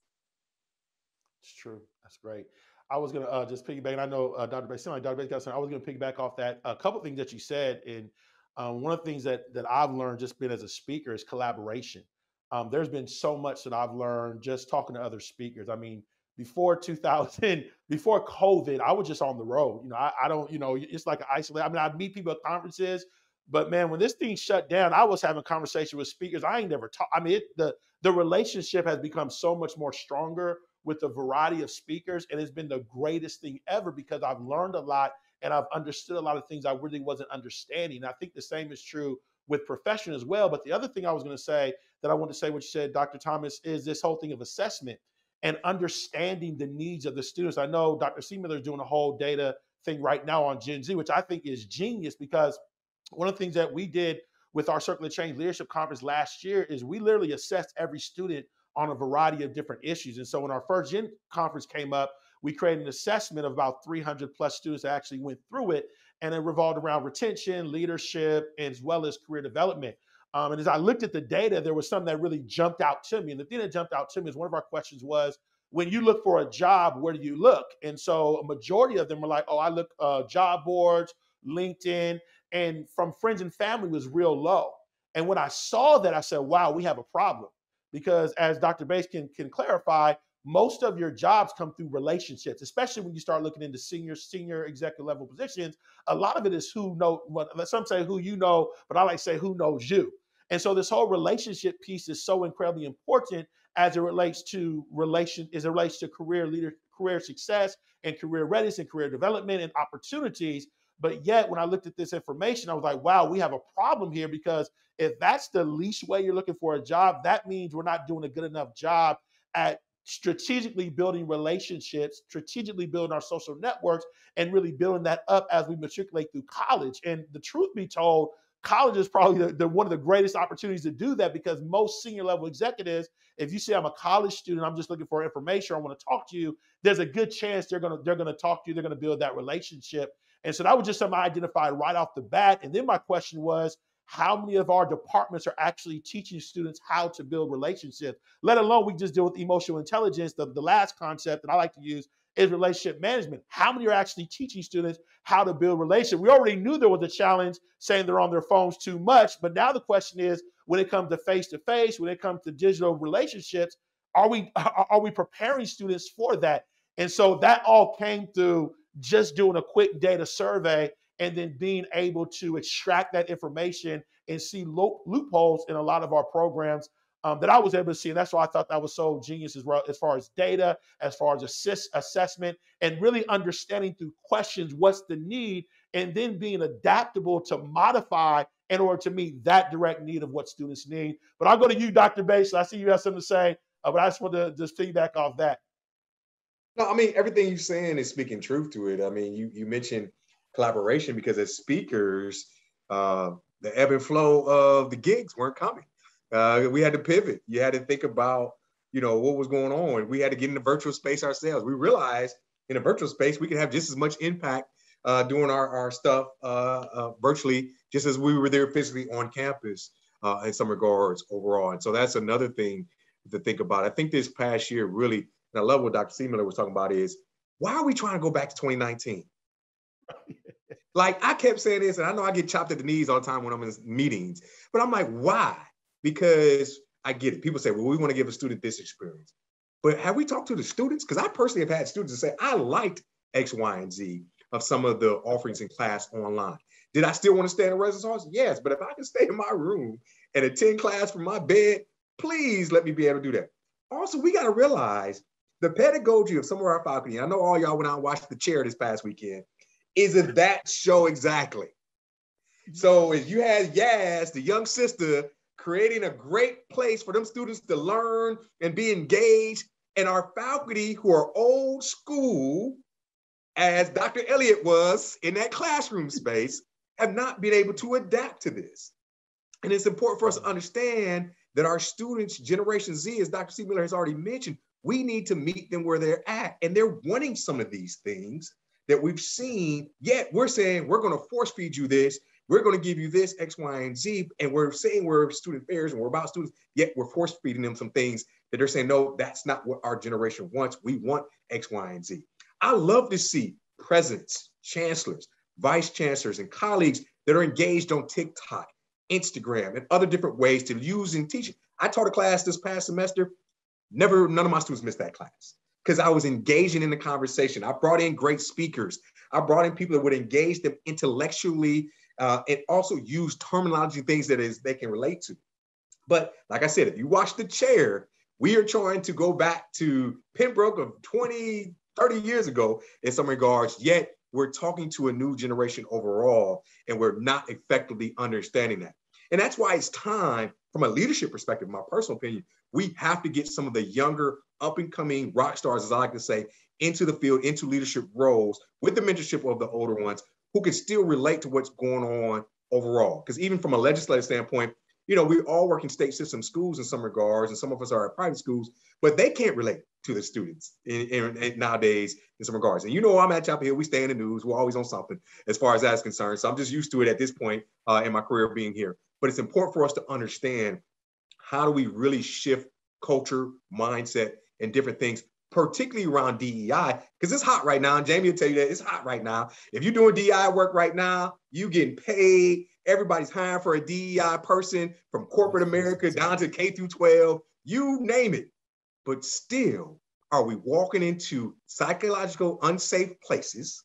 It's true. That's great. I was going to just piggyback, and I know Dr. Bates, Dr. Bates got something. I was going to piggyback off that. A couple of things that you said, and one of the things that I've learned just being as a speaker is collaboration. There's been so much that I've learned just talking to other speakers. I mean, before COVID, I was just on the road. I don't, it's like an isolate. I mean, I'd meet people at conferences, but man, when this thing shut down, I was having conversations with speakers I ain't never talked. I mean, the relationship has become so much more stronger with a variety of speakers. And it's been the greatest thing ever because I've learned a lot and I've understood a lot of things I really wasn't understanding. And I think the same is true with profession as well. But the other thing I was going to say that I want to say what you said, Dr. Thomas, is this whole thing of assessment and understanding the needs of the students. I know Dr. Seemiller is doing a whole data thing right now on Gen Z, which I think is genius because one of the things that we did with our Circle of Change Leadership Conference last year is we literally assessed every student on a variety of different issues. And so when our first Gen conference came up, we created an assessment of about 300 plus students that actually went through it. And it revolved around retention, leadership, as well as career development. And as I looked at the data, there was something that really jumped out to me. And the thing that jumped out to me is one of our questions was, when you look for a job, where do you look? And so a majority of them were like, oh, I look job boards, LinkedIn, and from friends and family was real low. And when I saw that, I said, wow, we have a problem. Because as Dr. Bates can clarify, most of your jobs come through relationships, especially when you start looking into senior executive level positions. A lot of it is who know, some say who you know, but I like to say who knows you. And so this whole relationship piece is so incredibly important as it relates to career success and career readiness and career development and opportunities. But yet, when I looked at this information, I was like, wow, we have a problem here, because if that's the least way you're looking for a job, that means we're not doing a good enough job at strategically building relationships, strategically building our social networks, and really building that up as we matriculate through college. And the truth be told, college is probably one of the greatest opportunities to do that, because most senior level executives, if you say I'm a college student, I'm just looking for information, I want to talk to you, there's a good chance they're gonna talk to you, they're gonna build that relationship. And so that was just something I identified right off the bat. And then my question was, how many of our departments are actually teaching students how to build relationships, let alone we just deal with emotional intelligence. The last concept that I like to use is relationship management. How many are actually teaching students how to build relationships? We already knew there was a challenge saying they're on their phones too much, but now the question is, when it comes to face-to-face, when it comes to digital relationships, are we preparing students for that? And so that all came through just doing a quick data survey and then being able to extract that information and see loopholes in a lot of our programs that I was able to see. And that's why I thought that was so genius as well, as far as data, as far as assessment, and really understanding through questions what's the need, and then being adaptable to modify in order to meet that direct need of what students need. But I'll go to you, Dr. Bates. I see you have something to say, but I just want to just feedback off that. No, I mean, everything you're saying is speaking truth to it. I mean, you mentioned collaboration, because as speakers, the ebb and flow of the gigs weren't coming. We had to pivot. You had to think about, what was going on. We had to get in the virtual space ourselves. We realized in a virtual space, we could have just as much impact doing our stuff virtually, just as we were there physically on campus in some regards overall. And so that's another thing to think about. I think this past year really, and I love what Dr. Seemiller was talking about, is why are we trying to go back to 2019? Like, I kept saying this, and I know I get chopped at the knees all the time when I'm in meetings, but I'm like, why? Because I get it. People say, well, we want to give a student this experience. But have we talked to the students? Because I personally have had students that say, I liked X, Y, and Z of some of the offerings in class online. Did I still want to stay in a residence hall? Yes, but if I can stay in my room and attend class from my bed, please let me be able to do that. Also, we got to realize the pedagogy of some of our faculty, I know all y'all went out and watched The Chair this past weekend, is that show exactly. So as you had Yaz, the young sister, creating a great place for them students to learn and be engaged, and our faculty who are old school, as Dr. Elliott was in that classroom space, have not been able to adapt to this. And it's important for us to understand that our students, Generation Z, as Dr. Seemiller has already mentioned, we need to meet them where they're at. And they're wanting some of these things that we've seen, yet we're saying, we're going to force feed you this. We're going to give you this X, Y, and Z. And we're saying we're student affairs and we're about students, yet we're force feeding them some things that they're saying, no, that's not what our generation wants. We want X, Y, and Z. I love to see presidents, chancellors, vice chancellors, and colleagues that are engaged on TikTok, Instagram, and other different ways to use and teach. I taught a class this past semester. None of my students missed that class, because I was engaging in the conversation. I brought in great speakers. I brought in people that would engage them intellectually and also use terminology, things that they can relate to. But like I said, if you watch The Chair, we are trying to go back to Pembroke of 20, 30 years ago in some regards, yet we're talking to a new generation overall, and we're not effectively understanding that. And that's why it's time, from a leadership perspective, my personal opinion, we have to get some of the younger, up-and-coming rock stars, as I like to say, into the field, into leadership roles with the mentorship of the older ones who can still relate to what's going on overall. Because even from a legislative standpoint, we all work in state system schools in some regards, and some of us are at private schools, but they can't relate to the students in nowadays in some regards. And I'm at Chapel Hill, we stay in the news, we're always on something as far as that's concerned. So I'm just used to it at this point in my career being here. But it's important for us to understand, how do we really shift culture, mindset, and different things, particularly around DEI, because it's hot right now. And Jamie will tell you that it's hot right now. If you're doing DEI work right now, you getting paid. Everybody's hiring for a DEI person, from corporate America down to K through 12, you name it. But still, are we walking into psychological unsafe places,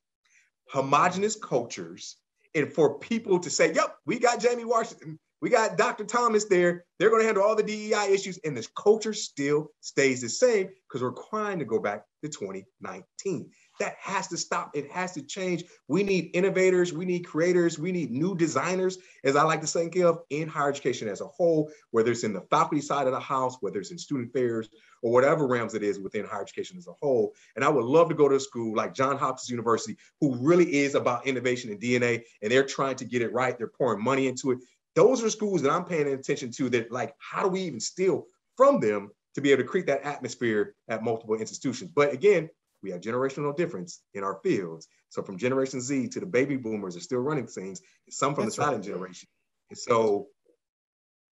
homogenous cultures, and for people to say, yep, we got Jamie Washington, We got Dr. Thomas there. They're going to handle all the DEI issues, and this culture still stays the same because we're trying to go back to 2019. That has to stop. It has to change. We need innovators. We need creators. We need new designers, as I like to think of, in higher education as a whole, whether it's in the faculty side of the house, whether it's in student affairs, or whatever realms it is within higher education as a whole. And I would love to go to a school like Johns Hopkins University, who really is about innovation and DNA, and they're trying to get it right. They're pouring money into it. Those are schools that I'm paying attention to that, like, how do we even steal from them to be able to create that atmosphere at multiple institutions? But again, we have generational difference in our fields. So from Generation Z to the baby boomers are still running things, and some from the silent generation. And so,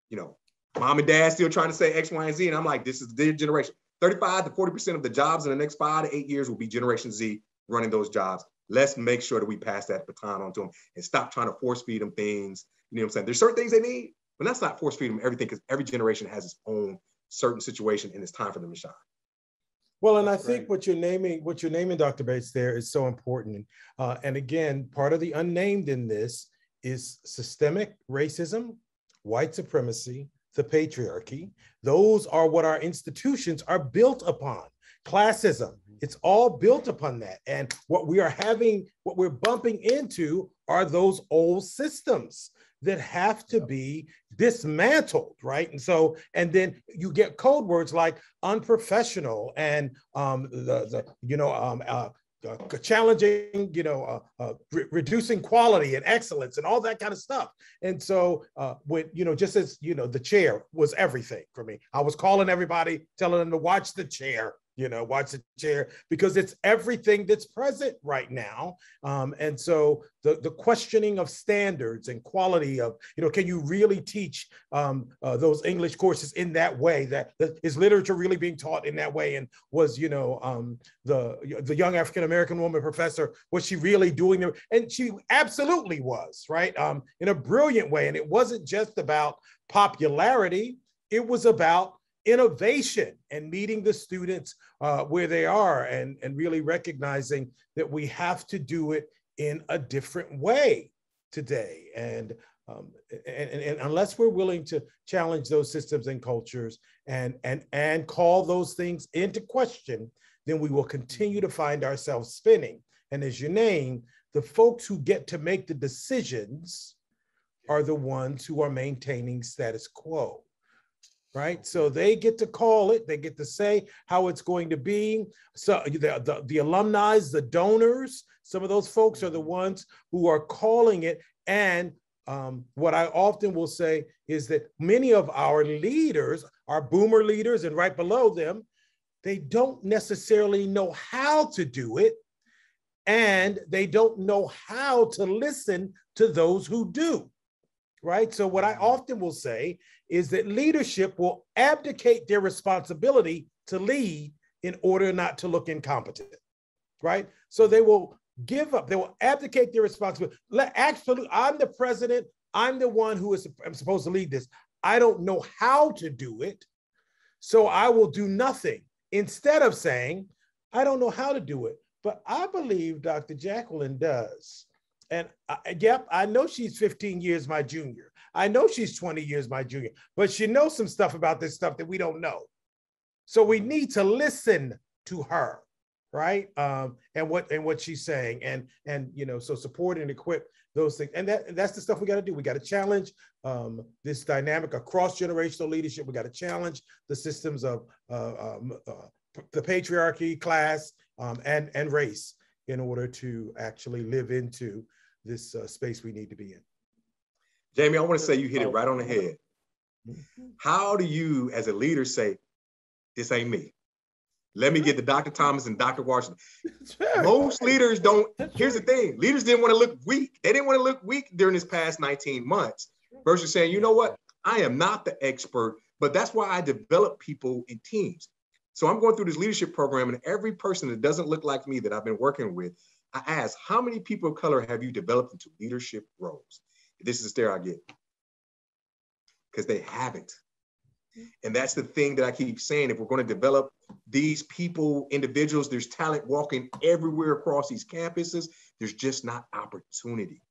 you know, mom and dad still trying to say X, Y, and Z. And I'm like, this is their generation. 35 to 40% of the jobs in the next 5 to 8 years will be Generation Z running those jobs. Let's make sure that we pass that baton on to them and stop trying to force feed them things. You know what I'm saying? There's certain things they need, but let's not force feed them everything, because every generation has its own certain situation, and it's time for them to shine. Well, and I think what you're naming, Dr. Bates, there is so important. And again, part of the unnamed in this is systemic racism, white supremacy, the patriarchy. Those are what our institutions are built upon. Classism, it's all built upon that. And what we're bumping into are those old systems that have to be dismantled, right? And so, and then you get code words like unprofessional and challenging, reducing quality and excellence and all that kind of stuff. And so when, just as, the chair was everything for me. I was calling everybody, telling them to watch the chair, watch the chair, because it's everything that's present right now. And so the questioning of standards and quality of, can you really teach those English courses in that way? That is literature really being taught in that way? And was, the young African-American woman professor, was she really doing it? And she absolutely was, right? In a brilliant way. And it wasn't just about popularity, it was about innovation and meeting the students where they are, and really recognizing that we have to do it in a different way today. And unless we're willing to challenge those systems and cultures and call those things into question, then we will continue to find ourselves spinning. And as you name, the folks who get to make the decisions are the ones who are maintaining status quo. Right? So they get to call it, they get to say how it's going to be. So the alumni, the donors, some of those folks are the ones who are calling it. And what I often will say is that many of our leaders, our boomer leaders and right below them, they don't necessarily know how to do it. And they don't know how to listen to those who do. Right? So what I often will say is that leadership will abdicate their responsibility to lead in order not to look incompetent, right? So they will give up, they will abdicate their responsibility. Absolutely, I'm the president, I'm the one who I'm supposed to lead this. I don't know how to do it, so I will do nothing. Instead of saying, I don't know how to do it, but I believe Dr. Jacqueline does. And yep, I know she's 15 years my junior. I know she's 20 years my junior, but she knows some stuff about this stuff that we don't know. So we need to listen to her, right? And what she's saying, and so support and equip those things. And that's the stuff we got to do. We got to challenge this dynamic of cross-generational leadership. We got to challenge the systems of the patriarchy, class, and race in order to actually live into this space we need to be in. Jamie, I want to say you hit it right on the head. How do you, as a leader, say, this ain't me? Let me get the Dr. Thomas and Dr. Washington. Most leaders don't. Here's the thing. Leaders didn't want to look weak. They didn't want to look weak during this past 19 months versus saying, you know what? I am not the expert, but that's why I develop people in teams. So I'm going through this leadership program, and every person that doesn't look like me that I've been working with, I ask, how many people of color have you developed into leadership roles? This is the stare I get. Because they haven't. And that's the thing that I keep saying. If we're going to develop these people, individuals, there's talent walking everywhere across these campuses. There's just not opportunity.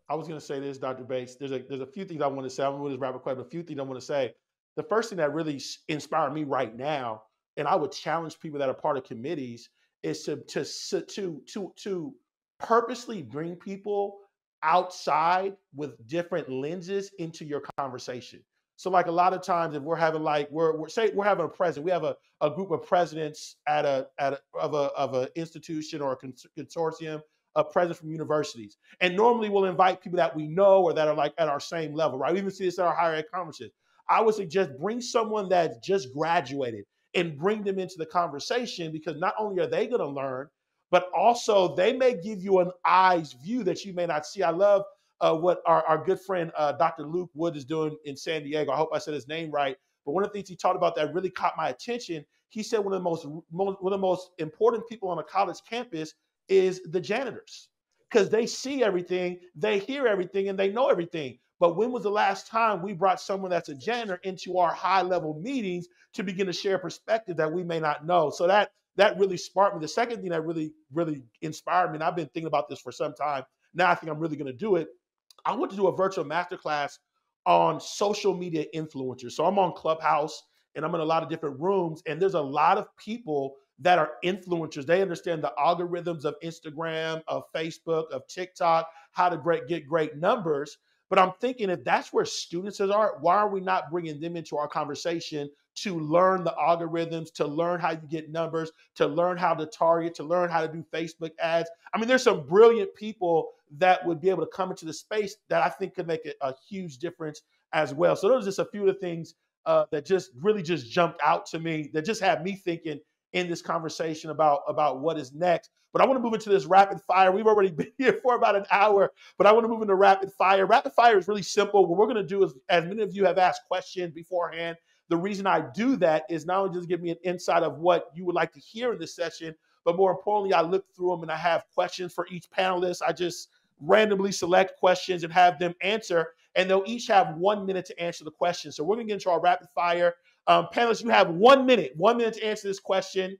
I was going to say this, Dr. Bates. There's a few things I want to say. I'm going to rapid question, but a few things I want to say. The first thing that really inspired me right now, and I would challenge people that are part of committees, is to purposely bring people outside with different lenses into your conversation. So like a lot of times if we're having like we're having a president, we have a group of presidents of a institution or a consortium of presidents from universities. And normally we'll invite people that we know or that are like at our same level, right? We even see this at our higher ed conferences. I would suggest bring someone that's just graduated and bring them into the conversation, because not only are they going to learn, but also they may give you an eyes view that you may not see. I love what our good friend Dr. Luke Wood is doing in San Diego. I hope I said his name right. But one of the things he talked about that really caught my attention, he said one of the most important people on a college campus is the janitors, because they see everything, they hear everything, and they know everything. But when was the last time we brought someone that's a janitor into our high-level meetings to begin to share perspective that we may not know? So that really sparked me. The second thing that really inspired me, and I've been thinking about this for some time, now I think I'm really going to do it. I want to do a virtual masterclass on social media influencers. So I'm on Clubhouse and I'm in a lot of different rooms, and there's a lot of people that are influencers. They understand the algorithms of Instagram, of Facebook, of TikTok, how to get great numbers. But I'm thinking, if that's where students are, why are we not bringing them into our conversation to learn the algorithms, to learn how you get numbers, to learn how to target, to learn how to do Facebook ads? I mean, there's some brilliant people that would be able to come into the space that I think could make a huge difference as well. So those are just a few of the things that just really just jumped out to me, that just had me thinking in this conversation about what is next. But I want to move into this rapid fire. We've already been here for about an hour, but I want to move into rapid fire. Rapid fire is really simple. What we're going to do is, as many of you have asked questions beforehand, the reason I do that is not only just give me an insight of what you would like to hear in this session, but more importantly, I look through them and I have questions for each panelist. I just randomly select questions and have them answer, and they'll each have 1 minute to answer the question. So we're going to get into our rapid fire. Panelists, you have 1 minute to answer this question.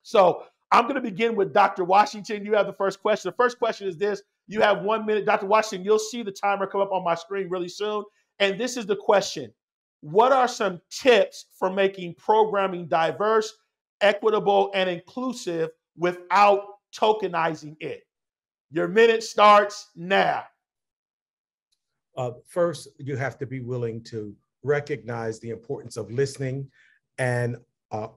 So I'm going to begin with Dr. Washington. You have the first question. The first question is this. You have 1 minute. Dr. Washington, you'll see the timer come up on my screen really soon. And this is the question. What are some tips for making programming diverse, equitable, and inclusive without tokenizing it? Your minute starts now. First, you have to be willing to recognize the importance of listening, and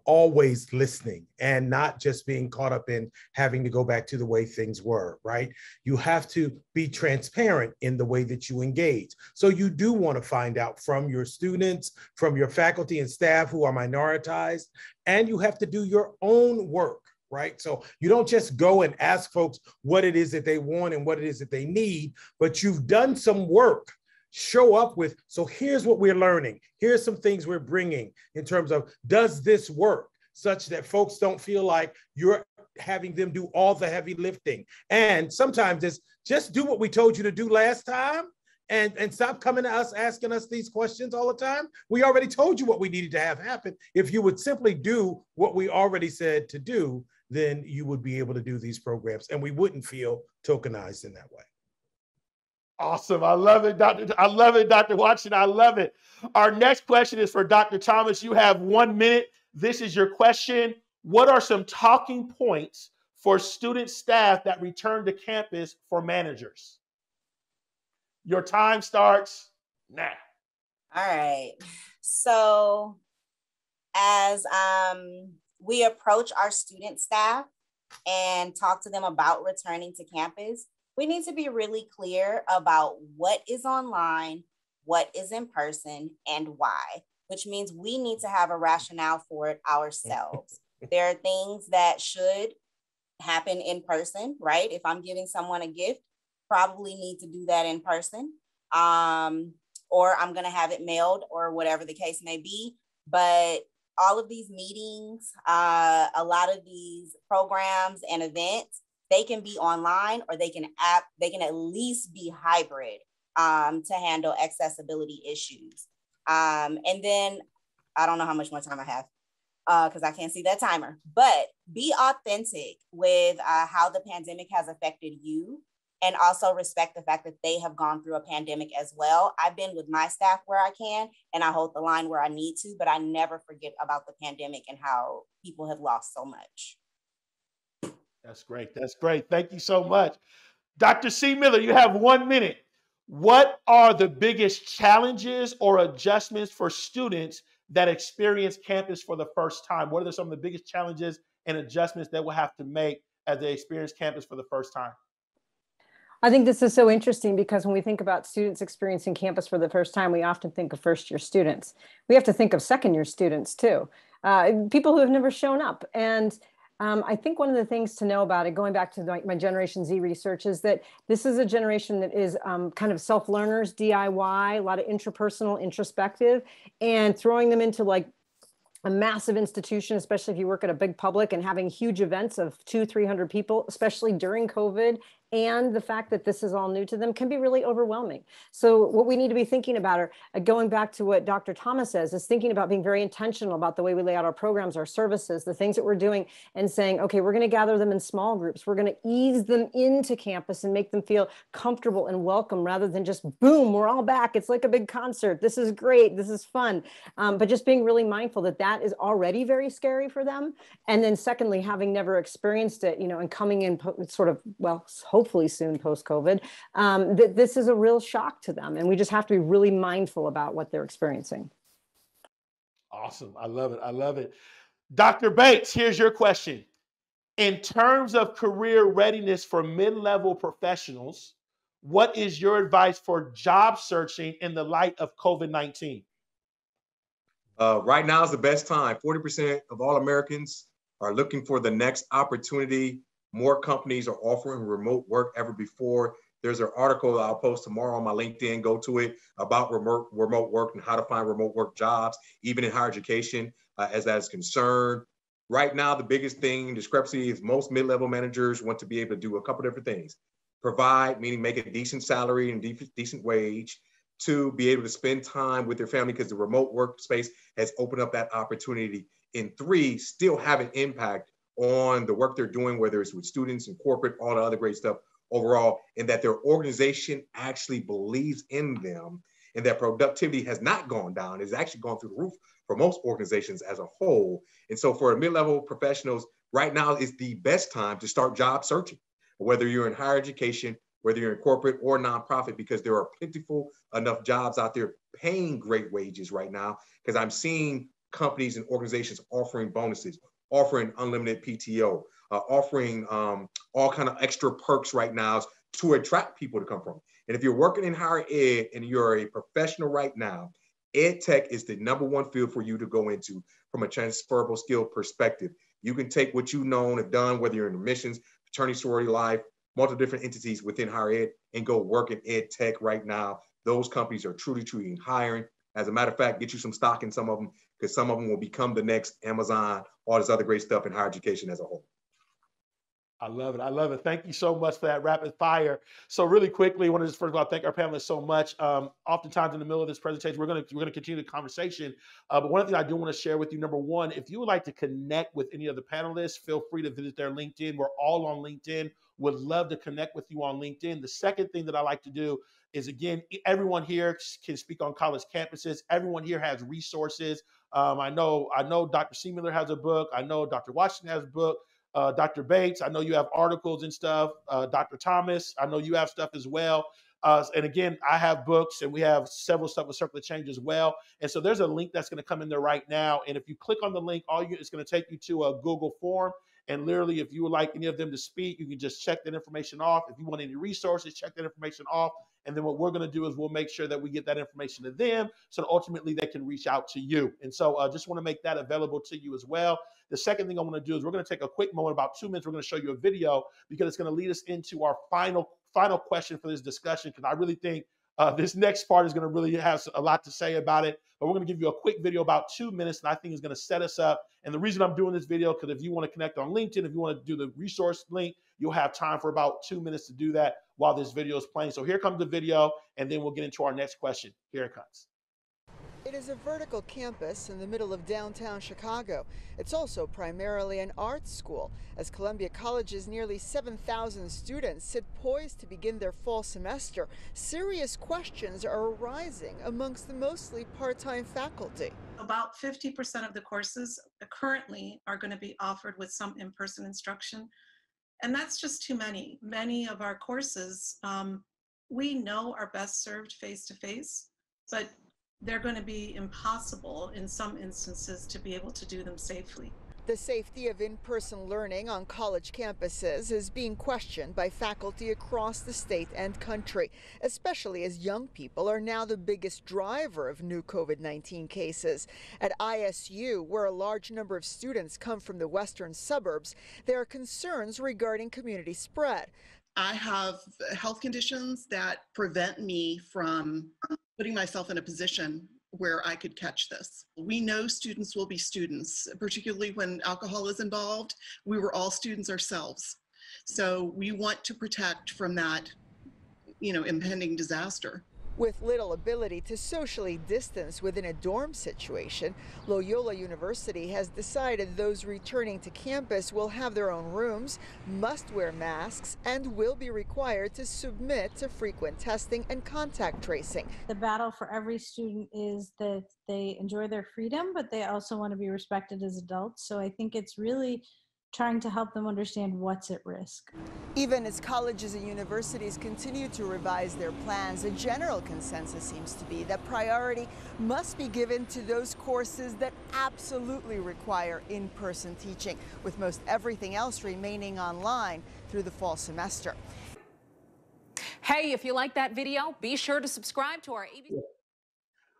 always listening, and not just being caught up in having to go back to the way things were, right? You have to be transparent in the way that you engage. So you do want to find out from your students, from your faculty and staff who are minoritized, and you have to do your own work, right? So you don't just go and ask folks what it is that they want and what it is that they need, but you've done some work. Show up with, so here's what we're learning. Here's some things we're bringing in terms of, does this work? Such that folks don't feel like you're having them do all the heavy lifting. And sometimes it's just do what we told you to do last time, and stop coming to us asking us these questions all the time. We already told you what we needed to have happen. If you would simply do what we already said to do, then you would be able to do these programs, and we wouldn't feel tokenized in that way. Awesome. I love it, Dr. Watson. I love it. Our next question is for Dr. Thomas. You have 1 minute. This is your question. What are some talking points for student staff that return to campus for managers? Your time starts now. All right. So as we approach our student staff and talk to them about returning to campus, we need to be really clear about what is online, what is in person, and why, which means we need to have a rationale for it ourselves. There are things that should happen in person, right? If I'm giving someone a gift, probably need to do that in person, or I'm gonna have it mailed or whatever the case may be. But all of these meetings, a lot of these programs and events, they can be online, or they can at least be hybrid to handle accessibility issues. And then I don't know how much more time I have because I can't see that timer, but be authentic with how the pandemic has affected you and also respect the fact that they have gone through a pandemic as well. I've been with my staff where I can, and I hold the line where I need to, but I never forget about the pandemic and how people have lost so much. That's great. That's great. Thank you so much. Dr. C. Miller, you have 1 minute. What are the biggest challenges or adjustments for students that experience campus for the first time? What are some of the biggest challenges and adjustments that we'll have to make as they experience campus for the first time? I think this is so interesting because when we think about students experiencing campus for the first time, we often think of first-year students. We have to think of second-year students too, people who have never shown up. And I think one of the things to know about it, going back to my Generation Z research, is that this is a generation that is kind of self-learners, DIY, a lot of intrapersonal, introspective, and throwing them into like a massive institution, especially if you work at a big public, and having huge events of 200-300 people, especially during COVID, and the fact that this is all new to them can be really overwhelming. So what we need to be thinking about are, going back to what Dr. Thomas says, is thinking about being very intentional about the way we lay out our programs, our services, the things that we're doing, and saying, okay, we're going to gather them in small groups. We're going to ease them into campus and make them feel comfortable and welcome, rather than just, boom, we're all back. It's like a big concert. This is great. This is fun. But just being really mindful that that is already very scary for them. And then secondly, having never experienced it, and coming in sort of, well, hopefully soon post-COVID, that this is a real shock to them. And we just have to be really mindful about what they're experiencing. Awesome. I love it. I love it. Dr. Bates, here's your question. In terms of career readiness for mid-level professionals, what is your advice for job searching in the light of COVID-19? Right now is the best time. 40% of all Americans are looking for the next opportunity. More companies are offering remote work ever before. There's an article I'll post tomorrow on my LinkedIn, go to it, about remote work and how to find remote work jobs, even in higher education, as that is concerned. Right now, the biggest thing, discrepancy, is most mid-level managers want to be able to do a couple different things. Provide, meaning make a decent salary and decent wage. 2, be able to spend time with their family because the remote workspace has opened up that opportunity. And 3, still have an impact on the work they're doing, whether it's with students and corporate, all the other great stuff overall, and that their organization actually believes in them, and that productivity has not gone down, it's actually gone through the roof for most organizations as a whole. And so for mid-level professionals, right now is the best time to start job searching, whether you're in higher education, whether you're in corporate or nonprofit, because there are plentiful enough jobs out there paying great wages right now, because I'm seeing companies and organizations offering bonuses, offering unlimited PTO, offering all kind of extra perks right now to attract people to come from. And if you're working in higher ed and you're a professional right now, ed tech is the #1 field for you to go into from a transferable skill perspective. You can take what you know and have done, whether you're in admissions, fraternity, sorority life, multiple different entities within higher ed, and go work in ed tech right now. Those companies are truly hiring. As a matter of fact, get you some stock in some of them, because some of them will become the next Amazon, all this other great stuff in higher education as a whole. I love it. I love it. Thank you so much for that rapid fire. So really quickly, I want to just first of all thank our panelists so much. Oftentimes in the middle of this presentation, we're going to continue the conversation. But one thing I do want to share with you, number one, if you would like to connect with any of the panelists, feel free to visit their LinkedIn. We're all on LinkedIn. Would love to connect with you on LinkedIn. The second thing that I like to do is, again, everyone here can speak on college campuses. Everyone here has resources. I know Dr. C. Miller has a book. I know Dr. Washington has a book. Dr. Bates, I know you have articles and stuff. Dr. Thomas, I know you have stuff as well. And again, I have books, and we have several stuff with Circle of Change as well. And so there's a link that's going to come in there right now. And if you click on the link, it's going to take you to a Google form. And literally, if you would like any of them to speak, you can just check that information off. If you want any resources, check that information off. And then what we're going to do is we'll make sure that we get that information to them, so ultimately they can reach out to you. And so just want to make that available to you as well. The second thing I want to do is we're going to take a quick moment, about 2 minutes. We're going to show you a video, because it's going to lead us into our final question for this discussion, because I really think this next part is going to really have a lot to say about it. But we're going to give you a quick video, about 2 minutes, and I think it's going to set us up. And the reason I'm doing this video, because if you want to connect on LinkedIn, if you want to do the resource link, you'll have time for about 2 minutes to do that while this video is playing. So here comes the video, and then we'll get into our next question. Here it comes. It is a vertical campus in the middle of downtown Chicago. It's also primarily an arts school, as Columbia College's nearly 7,000 students sit poised to begin their fall semester. Serious questions are arising amongst the mostly part-time faculty. About 50% of the courses currently are going to be offered with some in-person instruction, and that's just too many. Many of our courses, we know are best served face-to-face, but they're going to be impossible in some instances to be able to do them safely. The safety of in-person learning on college campuses is being questioned by faculty across the state and country, especially as young people are now the biggest driver of new COVID-19 cases. At ISU, where a large number of students come from the western suburbs, there are concerns regarding community spread. I have health conditions that prevent me from putting myself in a position where I could catch this. We know students will be students, particularly when alcohol is involved. We were all students ourselves. So we want to protect from that, impending disaster. With little ability to socially distance within a dorm situation, Loyola University has decided those returning to campus will have their own rooms, must wear masks, and will be required to submit to frequent testing and contact tracing. The battle for every student is that they enjoy their freedom, but they also want to be respected as adults. So I think it's really trying to help them understand what's at risk. Even as colleges and universities continue to revise their plans, a general consensus seems to be that priority must be given to those courses that absolutely require in-person teaching, with most everything else remaining online through the fall semester. Hey, if you like that video, be sure to subscribe to our ABC.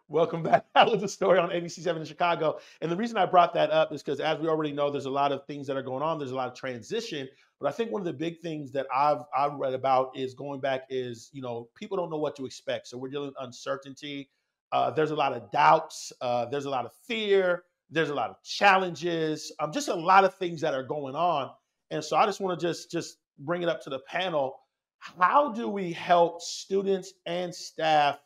Welcome back. That was a story on ABC7 in Chicago. And the reason I brought that up is because, as we already know, there's a lot of things that are going on. There's a lot of transition. But I think one of the big things that I've read about is going back is, people don't know what to expect. So we're dealing with uncertainty. There's a lot of doubts. There's a lot of fear. There's a lot of challenges. Just a lot of things that are going on. And so I just want to just bring it up to the panel. How do we help students and staff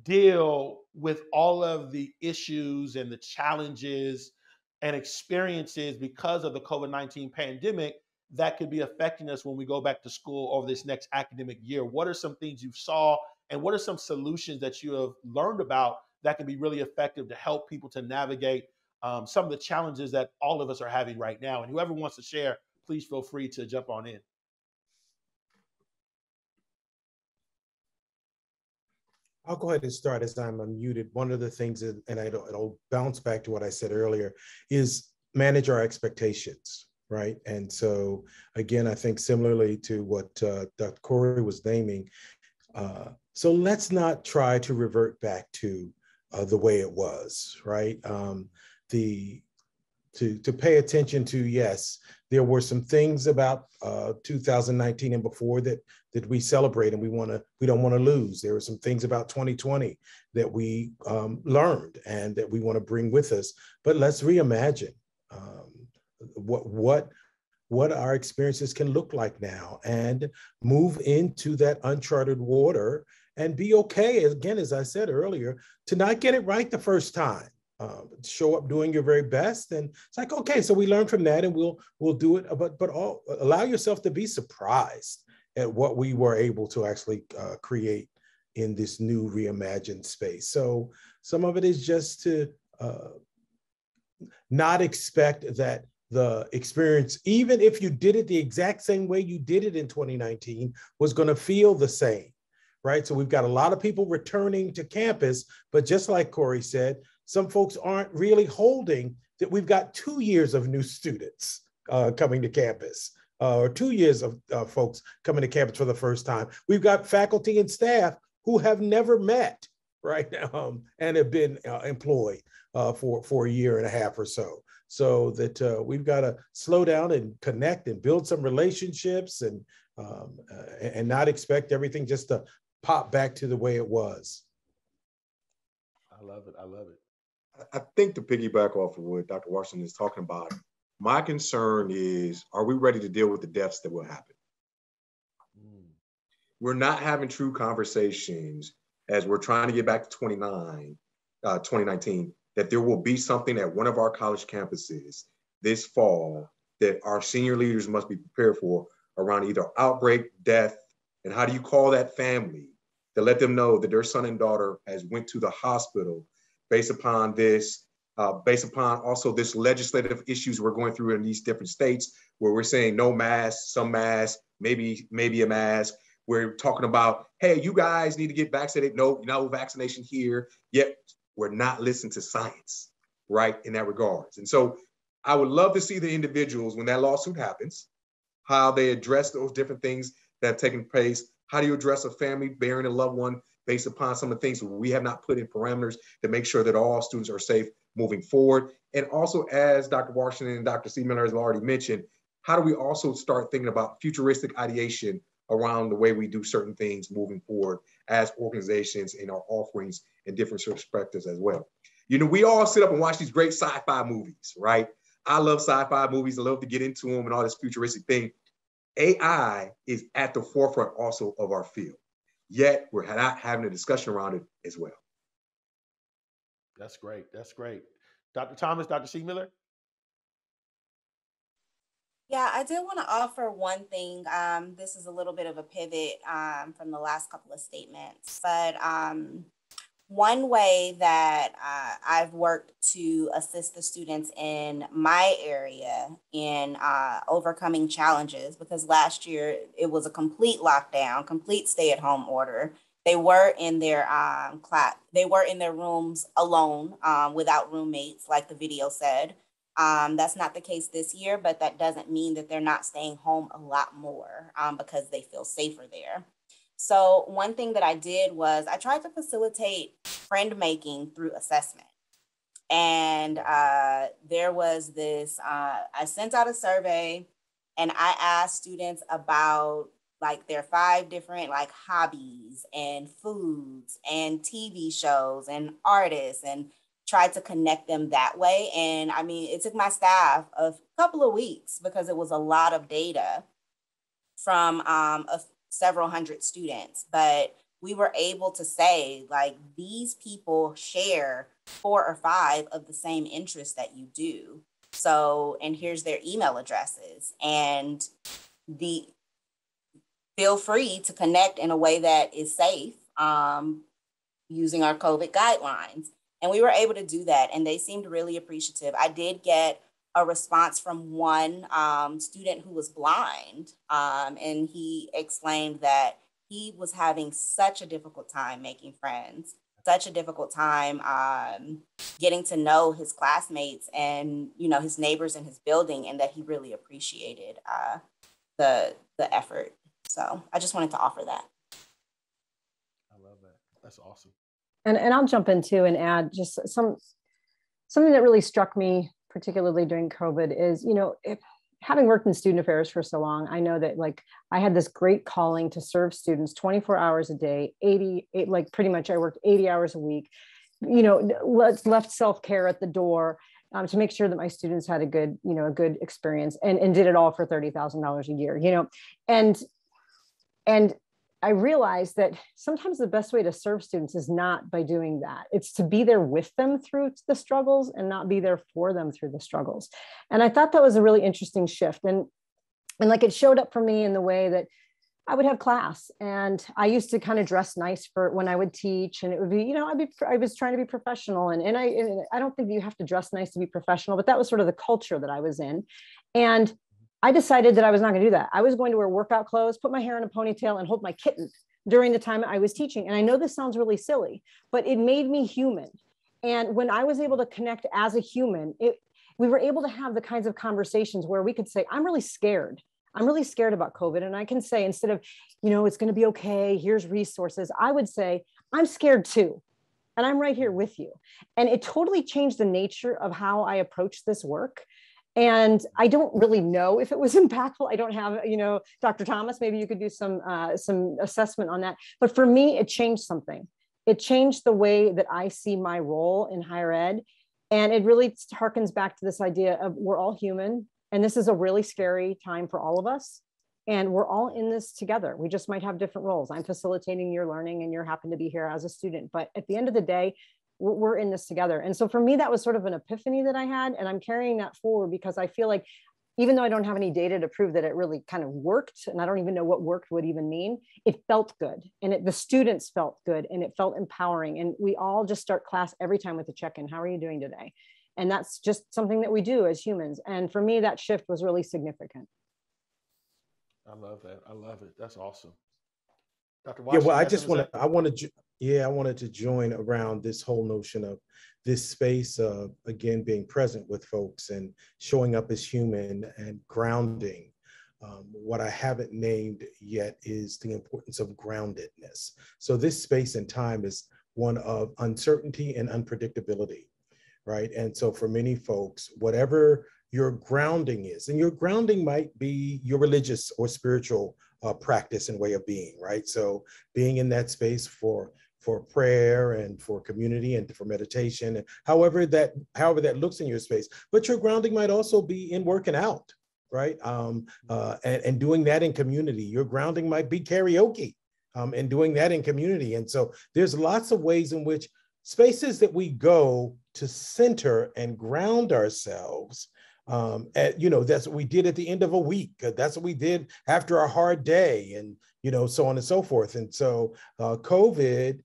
deal with all of the issues and the challenges and experiences because of the COVID-19 pandemic that could be affecting us when we go back to school over this next academic year? What are some things you saw, and what are some solutions that you have learned about that can be really effective to help people to navigate some of the challenges that all of us are having right now? And whoever wants to share, please feel free to jump on in. I'll go ahead and start as I'm unmuted. One of the things, and it'll bounce back to what I said earlier, is manage our expectations, right? And so, again, I think similarly to what Dr. Corey was naming, so let's not try to revert back to the way it was, right? To pay attention to, yes, there were some things about 2019 and before that we celebrate and we don't want to lose. There were some things about 2020 that we learned and that we want to bring with us. But let's reimagine what our experiences can look like now and move into that uncharted water and be okay, again, as I said earlier, to not get it right the first time. Show up doing your very best, and it's like, okay, so we learn from that, and we'll do it. But allow yourself to be surprised at what we were able to actually create in this new reimagined space. So some of it is just to not expect that the experience, even if you did it the exact same way you did it in 2019, was going to feel the same, right? So we've got a lot of people returning to campus, but just like Corey said, some folks aren't really holding that we've got 2 years of new students coming to campus, or 2 years of folks coming to campus for the first time. We've got faculty and staff who have never met, right, and have been employed for a year and a half or so. So that we've got to slow down and connect and build some relationships and not expect everything just to pop back to the way it was. I love it. I love it. I think to piggyback off of what Dr. Washington is talking about, my concern is, are we ready to deal with the deaths that will happen? We're not having true conversations as we're trying to get back to 29 2019, that there will be something at one of our college campuses this fall that our senior leaders must be prepared for around either outbreak, death, and how do you call that family to let them know that their son and daughter has went to the hospital based upon this, based upon also this legislative issues we're going through in these different states where we're saying no masks, some masks, maybe a mask. We're talking about, hey, you guys need to get vaccinated. No vaccination here. Yet we're not listening to science, right, in that regards. And so I would love to see the individuals when that lawsuit happens, how they address those different things that have taken place. How do you address a family bearing a loved one based upon some of the things we have not put in parameters to make sure that all students are safe moving forward? And also, as Dr. Washington and Dr. C. Miller has already mentioned, how do we also start thinking about futuristic ideation around the way we do certain things moving forward as organizations in our offerings and different perspectives as well? You know, we all sit up and watch these great sci-fi movies, right? I love sci-fi movies. I love to get into them and all this futuristic thing. AI is at the forefront also of our field, yet we're not having a discussion around it as well. That's great. That's great. Dr. Thomas, Dr. C. Miller? Yeah, I did want to offer one thing. This is a little bit of a pivot from the last couple of statements, but one way that I've worked to assist the students in my area in overcoming challenges, because last year it was a complete lockdown, complete stay-at-home order. They were in their rooms alone without roommates, like the video said. That's not the case this year, but that doesn't mean that they're not staying home a lot more because they feel safer there. So one thing that I did was I tried to facilitate friend making through assessment. And there was this, I sent out a survey and I asked students about like their 5 different like hobbies and foods and TV shows and artists, and tried to connect them that way. And I mean, it took my staff a couple of weeks because it was a lot of data from several hundred students, but we were able to say like these people share 4 or 5 of the same interests that you do. So, and here's their email addresses, and feel free to connect in a way that is safe using our COVID guidelines. And we were able to do that, and they seemed really appreciative. I did get a response from one student who was blind, and he explained that he was having such a difficult time making friends, such a difficult time getting to know his classmates and, you know, his neighbors in his building, and that he really appreciated the effort. So I just wanted to offer that. I love that. That's awesome. And I'll jump in too and add just something that really struck me, particularly during COVID, is, you know, having worked in student affairs for so long, I know that like I had this great calling to serve students 24 hours a day, like pretty much I worked 80 hours a week, you know, left self-care at the door to make sure that my students had a good experience, and did it all for $30,000 a year, you know, and I realized that sometimes the best way to serve students is not by doing that. It's to be there with them through the struggles and not be there for them through the struggles. And I thought that was a really interesting shift. And like it showed up for me in the way that I would have class, and I used to kind of dress nice for when I would teach, and it would be, you know, I was trying to be professional, and I don't think you have to dress nice to be professional, but that was sort of the culture that I was in. And I decided that I was not going to do that. I was going to wear workout clothes, put my hair in a ponytail, and hold my kitten during the time I was teaching. And I know this sounds really silly, but it made me human. And when I was able to connect as a human, we were able to have the kinds of conversations where we could say, I'm really scared. I'm really scared about COVID. And I can say, instead of, you know, it's going to be okay, here's resources, I would say, I'm scared too. And I'm right here with you. And it totally changed the nature of how I approach this work. And I don't really know if it was impactful. I don't have, you know, Dr. Thomas, maybe you could do some assessment on that. But for me, it changed something. It changed the way that I see my role in higher ed. And it really harkens back to this idea of we're all human. And this is a really scary time for all of us. And we're all in this together. We just might have different roles. I'm facilitating your learning and you happen to be here as a student. But at the end of the day, we're in this together. And so for me, that was sort of an epiphany that I had, and I'm carrying that forward because I feel like, even though I don't have any data to prove that it really kind of worked, and I don't even know what worked would even mean, it felt good. And the students felt good, and it felt empowering. And we all just start class every time with a check-in. How are you doing today? And that's just something that we do as humans. And for me, that shift was really significant. I love that. I love it. That's awesome. Dr. Yeah, well, Washington, I wanted to join around this whole notion of this space of, again, being present with folks and showing up as human and grounding. What I haven't named yet is the importance of groundedness. So this space and time is one of uncertainty and unpredictability, right? And so for many folks, whatever your grounding is, and your grounding might be your religious or spiritual practice and way of being, right? So being in that space for prayer and for community and for meditation, and however that looks in your space. But your grounding might also be in working out, right? And doing that in community. Your grounding might be karaoke, and doing that in community. And so there's lots of ways in which spaces that we go to center and ground ourselves. That's what we did at the end of a week. That's what we did after a hard day, and so on and so forth. And so COVID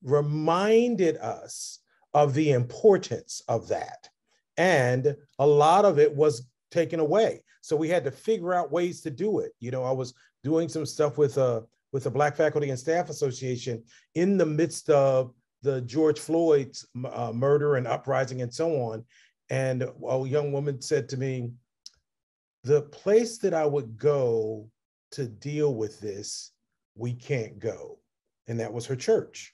reminded us of the importance of that, and a lot of it was taken away. So we had to figure out ways to do it. I was doing some stuff with the Black Faculty and Staff Association in the midst of the George Floyd's murder and uprising and so on. And a young woman said to me, the place that I would go to deal with this, we can't go. And that was her church,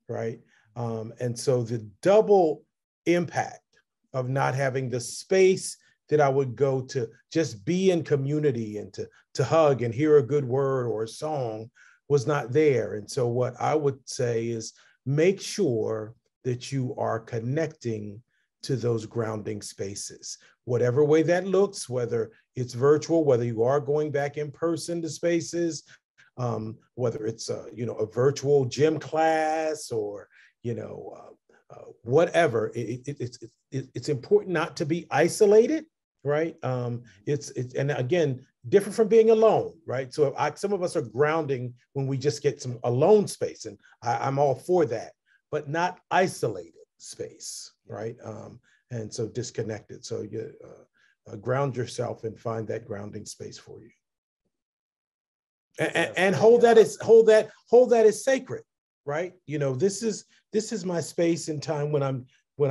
right? And so the double impact of not having the space that I would go to just be in community and to hug and hear a good word or a song was not there. And so what I would say is make sure that you are connecting to those grounding spaces, whatever way that looks, whether it's virtual, whether you are going back in person to spaces, whether it's a virtual gym class or whatever. It's important not to be isolated, right? It's and again, different from being alone, right? So some of us are grounding when we just get some alone space, and I'm all for that, but not isolated space, right? And so disconnected. So you ground yourself and find that grounding space for you, and hold that as sacred, right? This is my space and time when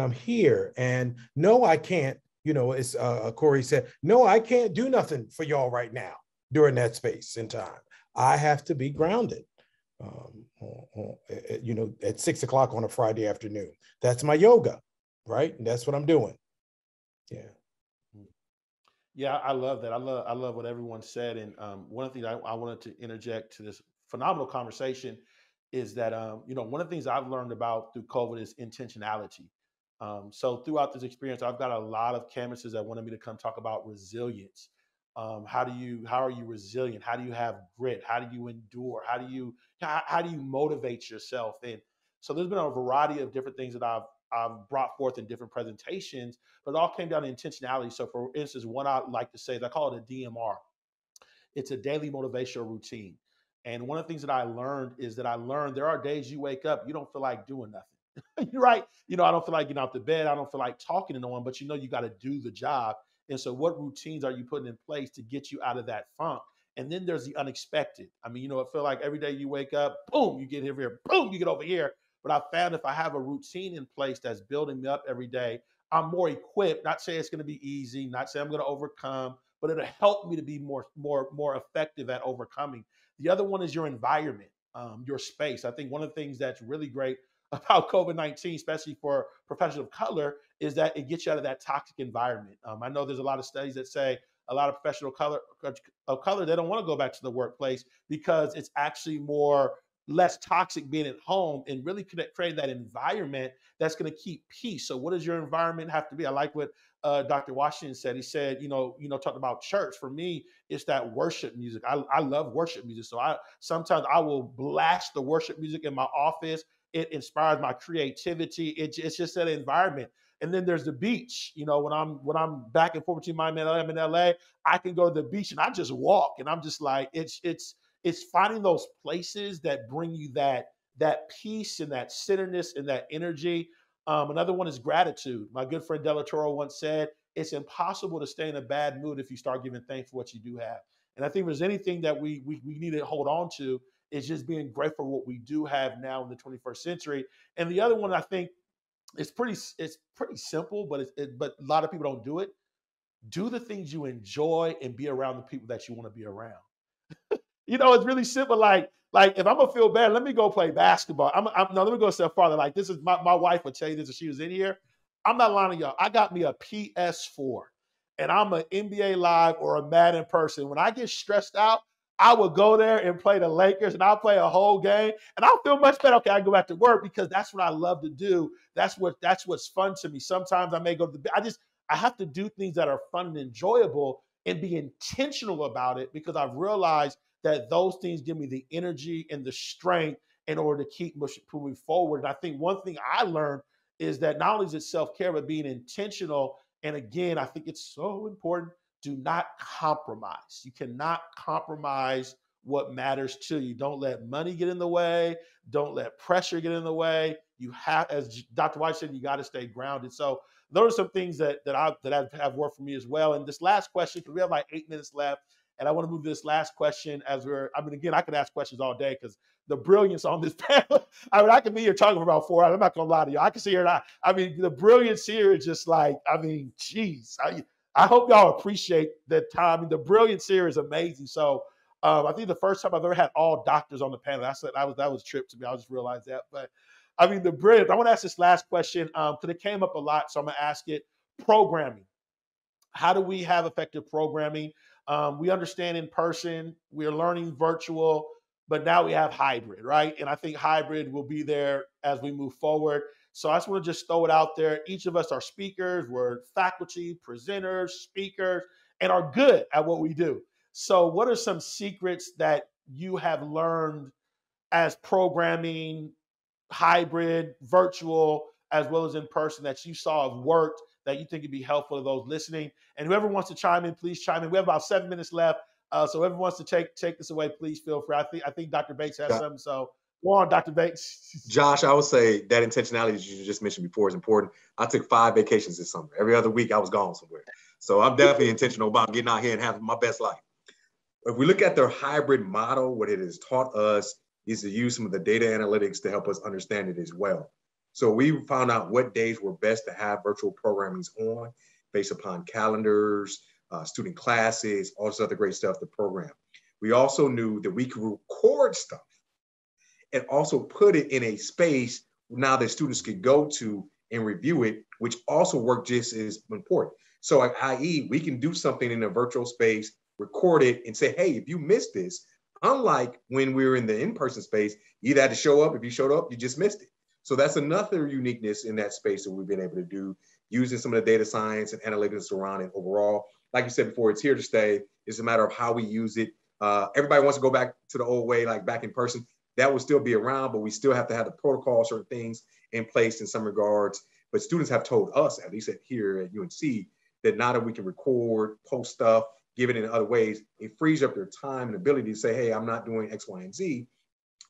I'm here, and no, I can't. As Corey said, no, I can't do nothing for y'all right now during that space and time. I have to be grounded. At 6 o'clock on a Friday afternoon. That's my yoga, right? And that's what I'm doing. Yeah. Yeah, I love that. I love what everyone said. And one of the things I wanted to interject to this phenomenal conversation is that, one of the things I've learned about through COVID is intentionality. So throughout this experience, I've got a lot of campuses that wanted me to come talk about resilience. How are you resilient? How do you have grit? How do you endure? How do you motivate yourself? And so there's been a variety of different things that I've brought forth in different presentations, but it all came down to intentionality. So for instance, one I like to say is I call it a DMR. It's a daily motivational routine. And one of the things that I learned is that there are days you wake up, you don't feel like doing nothing. You're right. I don't feel like getting out the bed. I don't feel like talking to no one, but you got to do the job. And so what routines are you putting in place to get you out of that funk? And then there's the unexpected. I feel like every day you wake up, boom, you get here, boom, you get over here. But I found if I have a routine in place that's building me up every day, I'm more equipped. Not saying it's going to be easy, not saying I'm going to overcome, but it'll help me to be more effective at overcoming. The other one is your environment, your space. I think one of the things that's really great about COVID-19, especially for professionals of color, is that it gets you out of that toxic environment. I know there's a lot of studies that say a lot of professionals of color, they don't want to go back to the workplace because it's actually less toxic being at home, and really creating that environment that's going to keep peace. So what does your environment have to be? I like what Dr. Washington said. He said, talking about church. For me, it's that worship music. I love worship music. So sometimes I will blast the worship music in my office It inspires my creativity. It's just that environment. And then there's the beach. You know, when I'm back and forth between Miami and LA, I'm in LA, I can go to the beach and I just walk, and I'm just like, it's finding those places that bring you that peace and that centeredness and that energy. Another one is gratitude. My good friend Della Toro once said, it's impossible to stay in a bad mood if you start giving thanks for what you do have. And I think if there's anything that we need to hold on to, is just being grateful for what we do have now in the 21st century. And the other one, I think, it's pretty simple, but but a lot of people don't do it. Do the things you enjoy and be around the people that you want to be around. You know, it's really simple. Like if I'm gonna feel bad, let me go play basketball. No, let me go a step farther. Like, this is my wife would tell you this if she was in here. I'm not lying to y'all. I got me a PS4, and I'm an NBA Live or a Madden person. When I get stressed out, I would go there and play the Lakers, and I'll play a whole game, and I'll feel much better. Okay, I go back to work because that's what I love to do. That's what's fun to me. Sometimes I may go to I have to do things that are fun and enjoyable and be intentional about it, because I've realized that those things give me the energy and the strength in order to keep moving forward. And I think one thing I learned is that not only is it self-care, but being intentional. And again, I think it's so important. Do not compromise. You cannot compromise what matters to you. Don't let money get in the way. Don't let pressure get in the way. You have, as Dr. White said, you got to stay grounded. So those are some things that have worked for me as well. And this last question, because we have like 8 minutes left, and I want to move to this last question again, I could ask questions all day because the brilliance on this panel. I could be here talking for about 4 hours. I'm not going to lie to you. I can see here. The brilliance here is just like, geez. I hope y'all appreciate the time. The brilliance here is amazing. So I think the first time I've ever had all doctors on the panel, that was a trip to me. I just realized that. But the brilliance. I want to ask this last question because it came up a lot. So I'm going to ask it. Programming. How do we have effective programming? We understand in person, we're learning virtual, but now we have hybrid, right? And I think hybrid will be there as we move forward. So I just want to just throw it out there. Each of us are speakers, we're faculty, presenters, speakers, and are good at what we do. So what are some secrets that you have learned as programming, hybrid, virtual, as well as in person, that you saw have worked, that you think would be helpful to those listening? And whoever wants to chime in, please chime in. We have about 7 minutes left. So whoever wants to take this away, please feel free. I think Dr. Bates has something. So go on, Dr. Bates. Josh, I would say that intentionality that you just mentioned before is important. I took 5 vacations this summer. Every other week I was gone somewhere. So I'm definitely intentional about getting out here and having my best life. If we look at their hybrid model, what it has taught us is to use some of the data analytics to help us understand it as well. So we found out what days were best to have virtual programmings on based upon calendars, student classes, all this other great stuff to program. We also knew that we could record stuff and also put it in a space now that students could go to and review it, which also worked just as important. So i.e., we can do something in a virtual space, record it, and say, hey, if you missed this, unlike when we were in the in-person space, you either had to show up. If you showed up, you just missed it. So that's another uniqueness in that space that we've been able to do, using some of the data science and analytics around it overall. Like you said before, it's here to stay. It's a matter of how we use it. Everybody wants to go back to the old way, like back in person. That will still be around, but we still have to have the protocol, certain things in place in some regards. But students have told us, at least here at UNC, that now that we can record, post stuff, give it in other ways, it frees up their time and ability to say, hey, I'm not doing X, Y, and Z.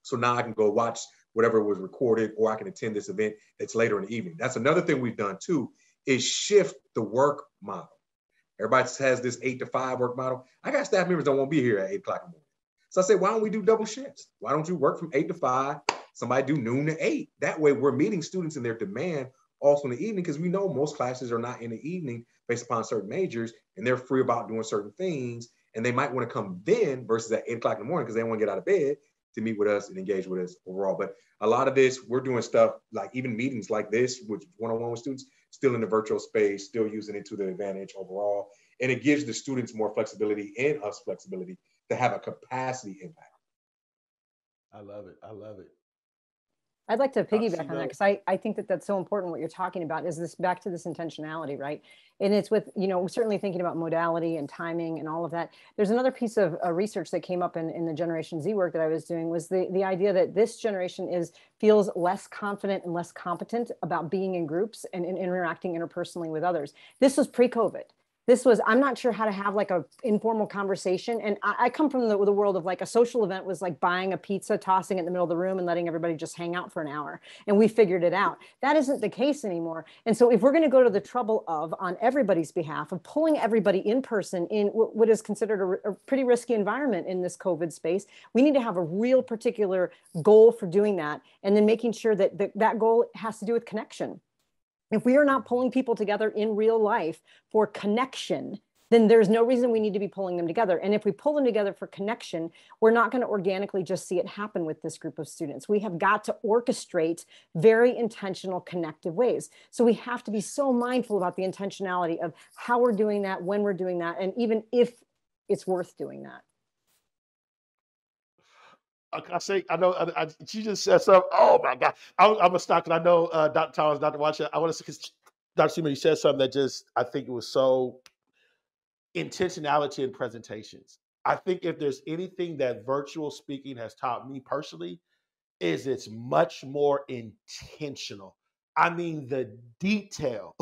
So now I can go watch whatever was recorded, or I can attend this event that's later in the evening. That's another thing we've done too, is shift the work model. Everybody has this 8 to 5 work model. I got staff members that won't be here at 8 o'clock in the morning. So I say, why don't we do double shifts? Why don't you work from 8 to 5? Somebody do noon to 8. That way we're meeting students in their demand also in the evening, because we know most classes are not in the evening based upon certain majors, and they're free about doing certain things. And they might want to come then versus at 8 o'clock in the morning because they don't want to get out of bed to meet with us and engage with us overall. But a lot of this, we're doing stuff like even meetings like this, which one-on-one with students, still in the virtual space, still using it to the advantage overall. And it gives the students more flexibility and us flexibility to have a capacity impact. I love it. I love it. I'd like to piggyback on that, Those. because I think that that's so important. What you're talking about is this, back to this intentionality, right? And it's with, you know, certainly thinking about modality and timing and all of that. There's another piece of research that came up in the Generation Z work that I was doing, was the idea that this generation feels less confident and less competent about being in groups and interacting interpersonally with others. This was pre-COVID. This was, I'm not sure how to have like a informal conversation. And I come from the world of like a social event was like buying a pizza, tossing it in the middle of the room and letting everybody just hang out for an hour. And we figured it out. That isn't the case anymore. And so if we're going to go to the trouble of, on everybody's behalf, of pulling everybody in person in what is considered a pretty risky environment in this COVID space, we need to have a real particular goal for doing that. And then making sure that that goal has to do with connection. If we are not pulling people together in real life for connection, then there's no reason we need to be pulling them together. And if we pull them together for connection, we're not going to organically just see it happen with this group of students. We have got to orchestrate very intentional, connective ways. So we have to be so mindful about the intentionality of how we're doing that, when we're doing that, and even if it's worth doing that. I know she just said something. Oh my God. I'm going to stop, because I know Dr. Thomas, Dr. Watcher, I want to say, because Dr. Seaman, you said something that just, I think it was so intentionality in presentations. I think if there's anything that virtual speaking has taught me personally, is it's much more intentional. I mean, the detail.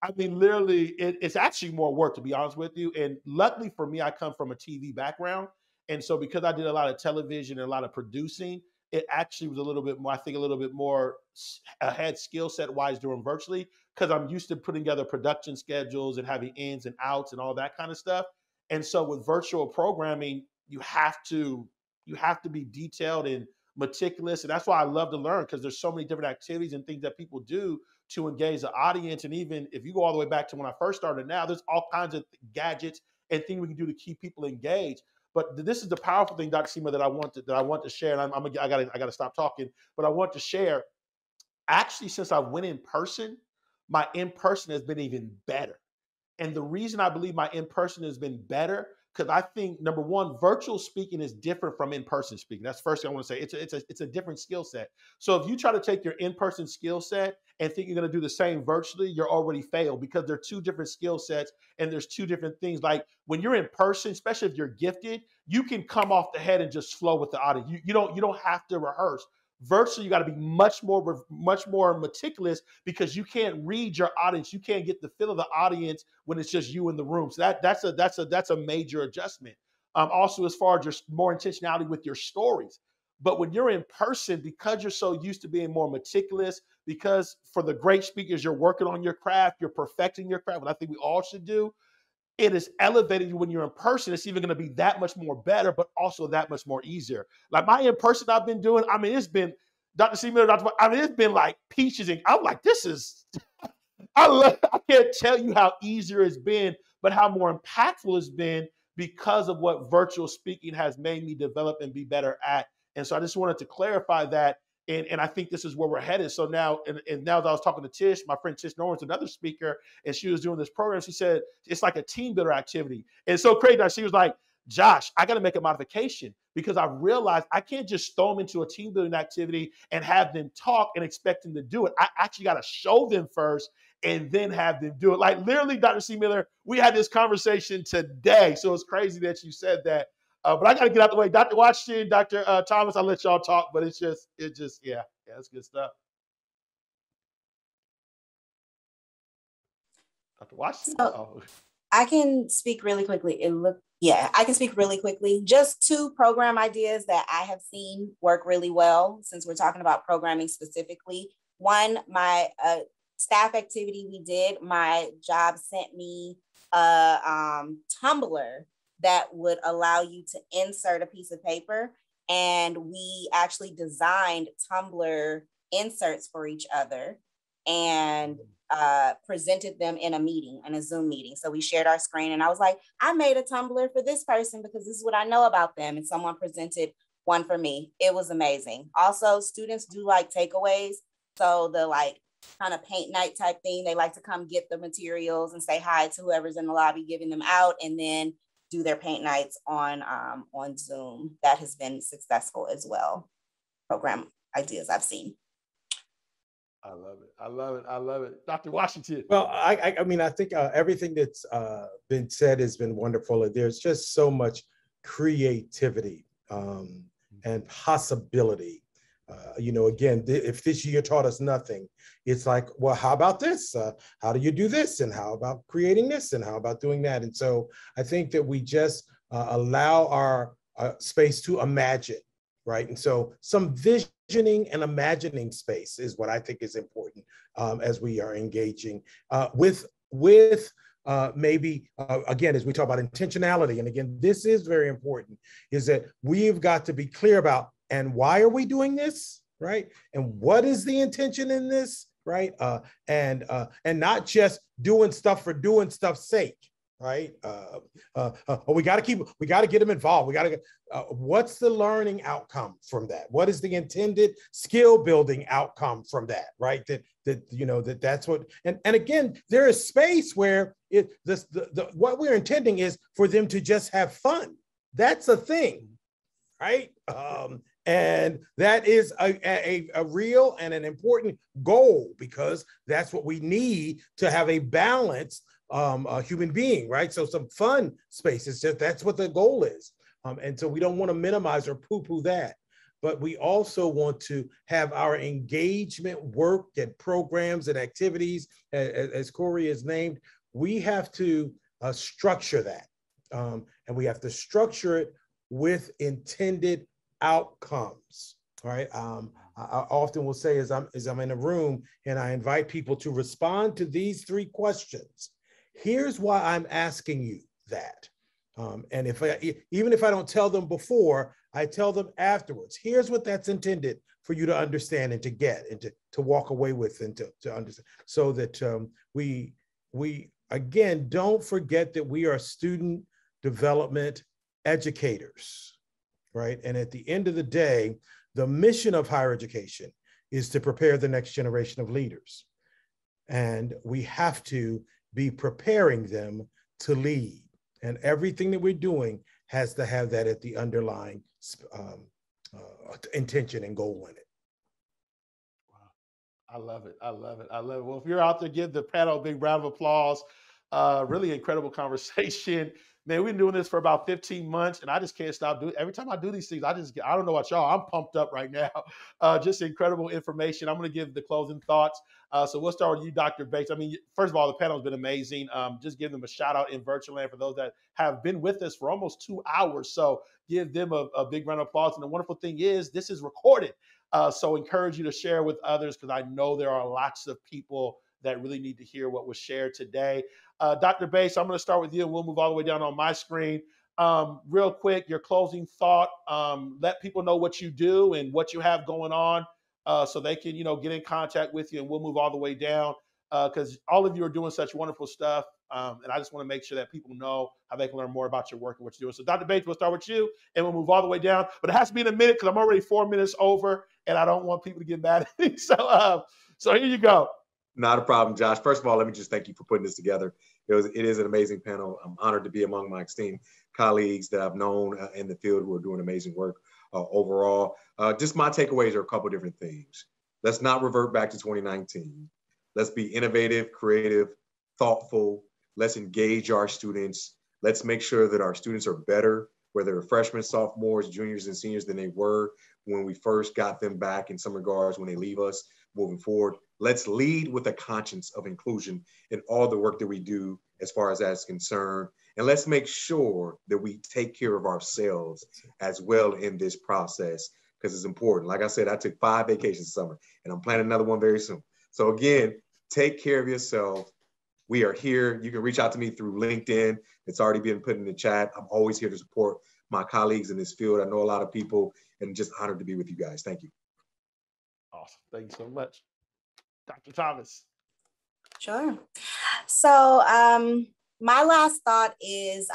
I mean, literally, it's actually more work, to be honest with you. And luckily for me, I come from a TV background. And so because I did a lot of television and a lot of producing, it actually was a little bit more, I think a little bit more ahead skill set wise doing virtually, because I'm used to putting together production schedules and having ins and outs and all that kind of stuff. And so with virtual programming, you have to be detailed and meticulous. And that's why I love to learn, because there's so many different activities and things that people do to engage the audience. And even if you go all the way back to when I first started, now there's all kinds of gadgets and things we can do to keep people engaged. But this is the powerful thing, Dr. Seema, that I want to share. And I gotta stop talking, but I want to share. Actually, since I went in person, my in person has been even better. And the reason I believe my in-person has been better, because I think, number one, virtual speaking is different from in-person speaking. That's the first thing I want to say. It's a different skill set. So if you try to take your in-person skill set and think you're going to do the same virtually, you're already failed, because they're two different skill sets and there's two different things. Like when you're in person, especially if you're gifted, you can come off the head and just flow with the audience. You don't have to rehearse. Virtually, you got to be much more meticulous, because you can't read your audience. You can't get the feel of the audience when it's just you in the room. So that's a major adjustment. Also, as far as your more intentionality with your stories. But when you're in person, because you're so used to being more meticulous, because for the great speakers, you're working on your craft, you're perfecting your craft, what I think we all should do. It is elevated you when you're in person. It's even going to be that much more better, but also that much more easier. Like my in person I've been doing, I mean, it's been Dr. C. Miller, it's been like peaches. And I'm like, this is, I can't tell you how easier it's been, but how more impactful it's been, because of what virtual speaking has made me develop and be better at. And so I just wanted to clarify that. And I think this is where we're headed. So now, and now that I was talking to Tish, my friend Tish Norman's another speaker, and she was doing this program. She said, it's like a team builder activity. And so crazy, she was like, Josh, I got to make a modification, because I realized I can't just throw them into a team building activity and have them talk and expect them to do it. I actually got to show them first and then have them do it. Like literally, Dr. C. Miller, we had this conversation today. So it's crazy that you said that. But I got to get out the way. Dr. Washington, Dr. Thomas, I'll let y'all talk, but it's just, yeah, it's good stuff. Dr. Washington? So I can speak really quickly. I can speak really quickly. Just two program ideas that I have seen work really well, since we're talking about programming specifically. One, my staff activity we did, my job sent me a Tumblr that would allow you to insert a piece of paper. And we actually designed Tumblr inserts for each other and presented them in a Zoom meeting. So we shared our screen, and I was like, I made a Tumblr for this person because this is what I know about them. And someone presented one for me. It was amazing. Also, students do like takeaways. So the like kind of paint night type thing, they like to come get the materials and say hi to whoever's in the lobby giving them out, and then do their paint nights on Zoom. That has been successful as well. Program ideas I've seen. I love it. I love it. I love it. Dr. Washington. Well, I mean, I think everything that's been said has been wonderful. There's just so much creativity and possibility. You know, again, if this year taught us nothing, it's like, well, how about this? How do you do this? And how about creating this? And how about doing that? And so I think that we just allow our space to imagine, right? And so some visioning and imagining space is what I think is important as we are engaging with maybe, again, as we talk about intentionality, and again, this is very important, is that we've got to be clear about, and why are we doing this, right? And what is the intention in this, right? And not just doing stuff for doing stuff's sake, right? We got to get them involved. We got to what's the learning outcome from that? What is the intended skill building outcome from that, right? That's what, and again, there is space where what we're intending is for them to just have fun. That's a thing, right? And that is a real and an important goal, because that's what we need to have a balanced human being, right? So some fun spaces, that's what the goal is. And so we don't want to minimize or poo-poo that, but we also want to have our engagement work and programs and activities, as Corey has named, we have to structure that. And we have to structure it with intended outcomes, right? I often will say, as I'm in a room and I invite people to respond to these 3 questions, here's why I'm asking you that. And even if I don't tell them before, I tell them afterwards, here's what that's intended for you to understand and to get and to walk away with and to understand, so that we again, don't forget that we are student development educators. Right? And at the end of the day, the mission of higher education is to prepare the next generation of leaders. And we have to be preparing them to lead. And everything that we're doing has to have that at the underlying intention and goal in it. Wow. I love it. I love it. I love it. Well, if you're out there, give the panel a big round of applause. Really incredible conversation. Man, we've been doing this for about 15 months, and I just can't stop doing it. Every time I do these things, I don't know about y'all, I'm pumped up right now. Just incredible information. I'm going to give the closing thoughts. So we'll start with you, Dr. Bates. I mean, first of all, the panel has been amazing. Just give them a shout out in virtual land for those that have been with us for almost 2 hours. So give them a big round of applause. And the wonderful thing is, this is recorded. So encourage you to share with others, because I know there are lots of people that really need to hear what was shared today. Dr. Bates, I'm going to start with you, and we'll move all the way down on my screen. Real quick, your closing thought. Let people know what you do and what you have going on, so they can, get in contact with you, and we'll move all the way down, because all of you are doing such wonderful stuff. And I just want to make sure that people know how they can learn more about your work and what you're doing. So Dr. Bates, we'll start with you, and we'll move all the way down. But it has to be in a minute, because I'm already 4 minutes over, and I don't want people to get mad at me. So here you go. Not a problem, Josh. First of all, let me just thank you for putting this together. It is an amazing panel. I'm honored to be among my esteemed colleagues that I've known in the field who are doing amazing work overall. Just my takeaways are a couple different things. Let's not revert back to 2019. Let's be innovative, creative, thoughtful. Let's engage our students. Let's make sure that our students are better, whether they're freshmen, sophomores, juniors, and seniors, than they were when we first got them back in some regards when they leave us moving forward. Let's lead with a conscience of inclusion in all the work that we do as far as that's concerned. And let's make sure that we take care of ourselves as well in this process, because it's important. Like I said, I took 5 vacations this summer, and I'm planning another one very soon. So again, take care of yourself. We are here. You can reach out to me through LinkedIn. It's already been put in the chat. I'm always here to support my colleagues in this field. I know a lot of people, and just honored to be with you guys. Thank you. Awesome. Thank you so much. Dr. Thomas. Sure. So my last thought is,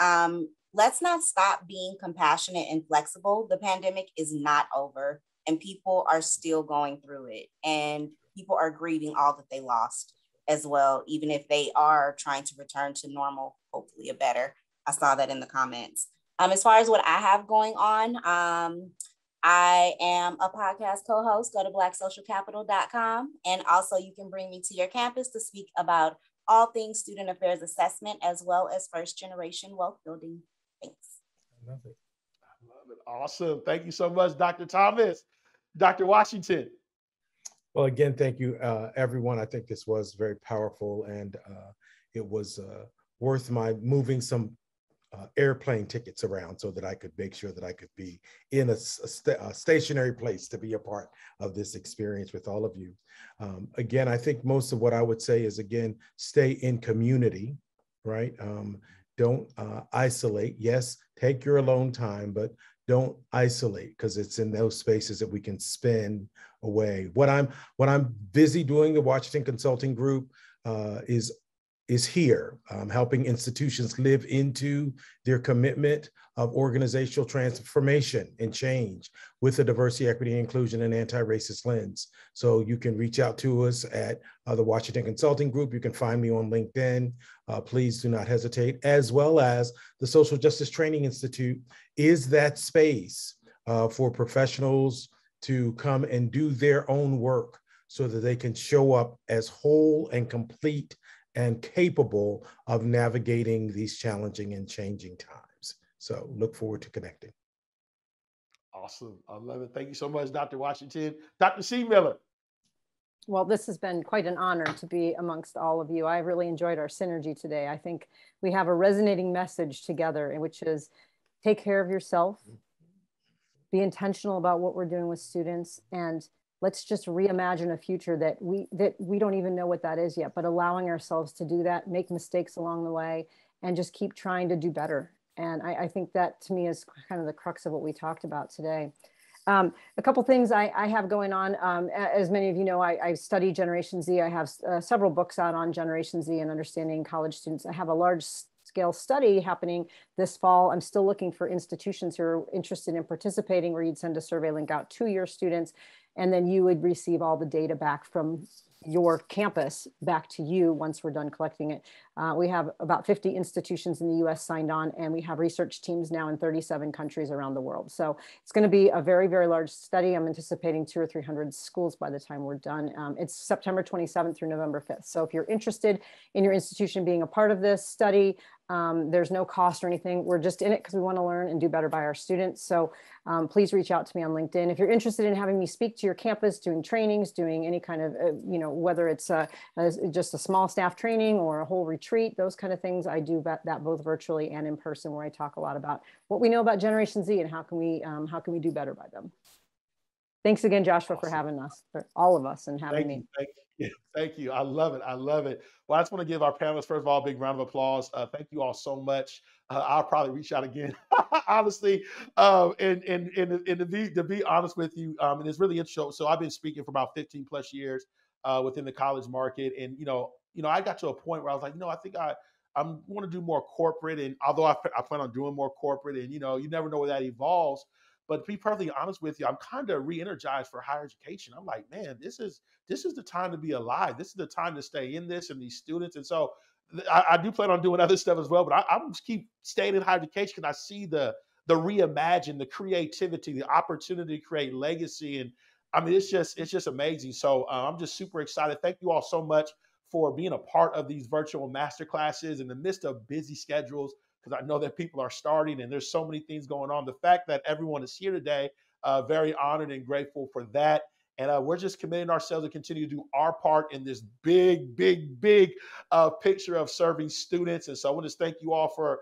let's not stop being compassionate and flexible. The pandemic is not over, and people are still going through it, and people are grieving all that they lost as well, even if they are trying to return to normal, hopefully a better. I saw that in the comments. As far as what I have going on, I am a podcast co-host. Go to blacksocialcapital.com. And also you can bring me to your campus to speak about all things student affairs assessment, as well as first generation wealth building. Thanks. I love it. I love it. Awesome. Thank you so much, Dr. Thomas. Dr. Washington. Well, again, thank you, everyone. I think this was very powerful, and it was worth my moving some airplane tickets around so that I could make sure that I could be in a stationary place to be a part of this experience with all of you. Again, I think most of what I would say is, again, stay in community, right? Don't isolate. Yes, take your alone time, but don't isolate, because it's in those spaces that we can spend away. What I'm busy doing, the Washington Consulting Group, is here, helping institutions live into their commitment of organizational transformation and change with a diversity, equity, inclusion, and anti-racist lens. So you can reach out to us at the Washington Consulting Group. You can find me on LinkedIn. Please do not hesitate, as well as the Social Justice Training Institute is that space for professionals to come and do their own work so that they can show up as whole and complete and capable of navigating these challenging and changing times. So look forward to connecting. Awesome. I love it. Thank you so much, Dr. Washington. Dr. C. Miller. Well, this has been quite an honor to be amongst all of you. I really enjoyed our synergy today. I think we have a resonating message together, which is take care of yourself, be intentional about what we're doing with students, and let's just reimagine a future that we don't even know what that is yet, but allowing ourselves to do that, make mistakes along the way, and just keep trying to do better. And I think that, to me, is kind of the crux of what we talked about today. A couple things I have going on. As many of you know, I study Generation Z. I have several books out on Generation Z and understanding college students. I have a large scale study happening this fall. I'm still looking for institutions who are interested in participating, where you'd send a survey link out to your students, and then you would receive all the data back from your campus back to you once we're done collecting it. We have about 50 institutions in the US signed on, and we have research teams now in 37 countries around the world. So it's going to be a very, very large study. I'm anticipating 200 or 300 schools by the time we're done. It's September 27th through November 5th. So if you're interested in your institution being a part of this study, there's no cost or anything. We're just in it because we want to learn and do better by our students. So please reach out to me on LinkedIn. If you're interested in having me speak to your campus, doing trainings, doing any kind of, whether it's just a small staff training or a whole retreat, those kind of things, I do that both virtually and in person, where I talk a lot about what we know about Generation Z and how can we do better by them. Thanks again, Joshua, for having us, for all of us, and having me. Thank you. I love it. I love it. Well, I just want to give our panelists, first of all, a big round of applause. Thank you all so much. I'll probably reach out again, honestly. And to be honest with you, and it's really interesting. So I've been speaking for about 15 plus years within the college market. And, I got to a point where I was like, I think I want to do more corporate. And although I plan on doing more corporate, and, you never know where that evolves. But to be perfectly honest with you, I'm kind of re-energized for higher education. I'm like, man, this is the time to be alive. This is the time to stay in this and these students. And so I do plan on doing other stuff as well, but I'm just keep staying in higher education because I see the reimagine, the creativity, the opportunity to create legacy. And I mean, it's just amazing. So I'm just super excited. Thank you all so much for being a part of these virtual masterclasses in the midst of busy schedules, because I know that people are starting and there's so many things going on. The fact that everyone is here today, very honored and grateful for that. And we're just committing ourselves to continue to do our part in this big picture of serving students. And so I want to thank you all for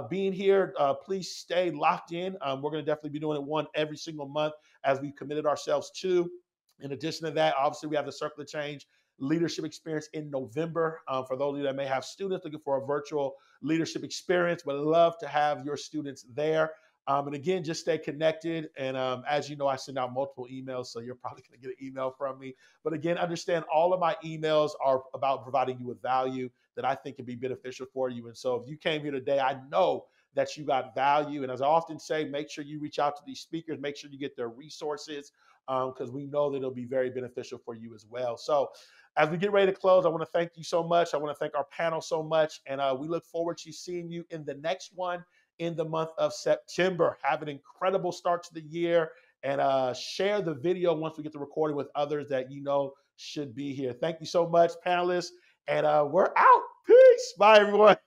being here. Please stay locked in. We're going to definitely be doing one every single month, as we've committed ourselves to. In addition to that, obviously, we have the Circle of Change leadership experience in November. For those of you that may have students looking for a virtual leadership experience, would love to have your students there. And again, just stay connected. And as you know, I send out multiple emails, so you're probably going to get an email from me. But again, understand all of my emails are about providing you with value that I think can be beneficial for you. And so if you came here today, I know that you got value. And as I often say, make sure you reach out to these speakers, make sure you get their resources, because we know that it'll be very beneficial for you as well. So as we get ready to close, I want to thank you so much. I want to thank our panel so much. And we look forward to seeing you in the next one in the month of September. Have an incredible start to the year. and share the video once we get the recording with others that you know should be here. Thank you so much, panelists. And we're out. Peace. Bye, everyone.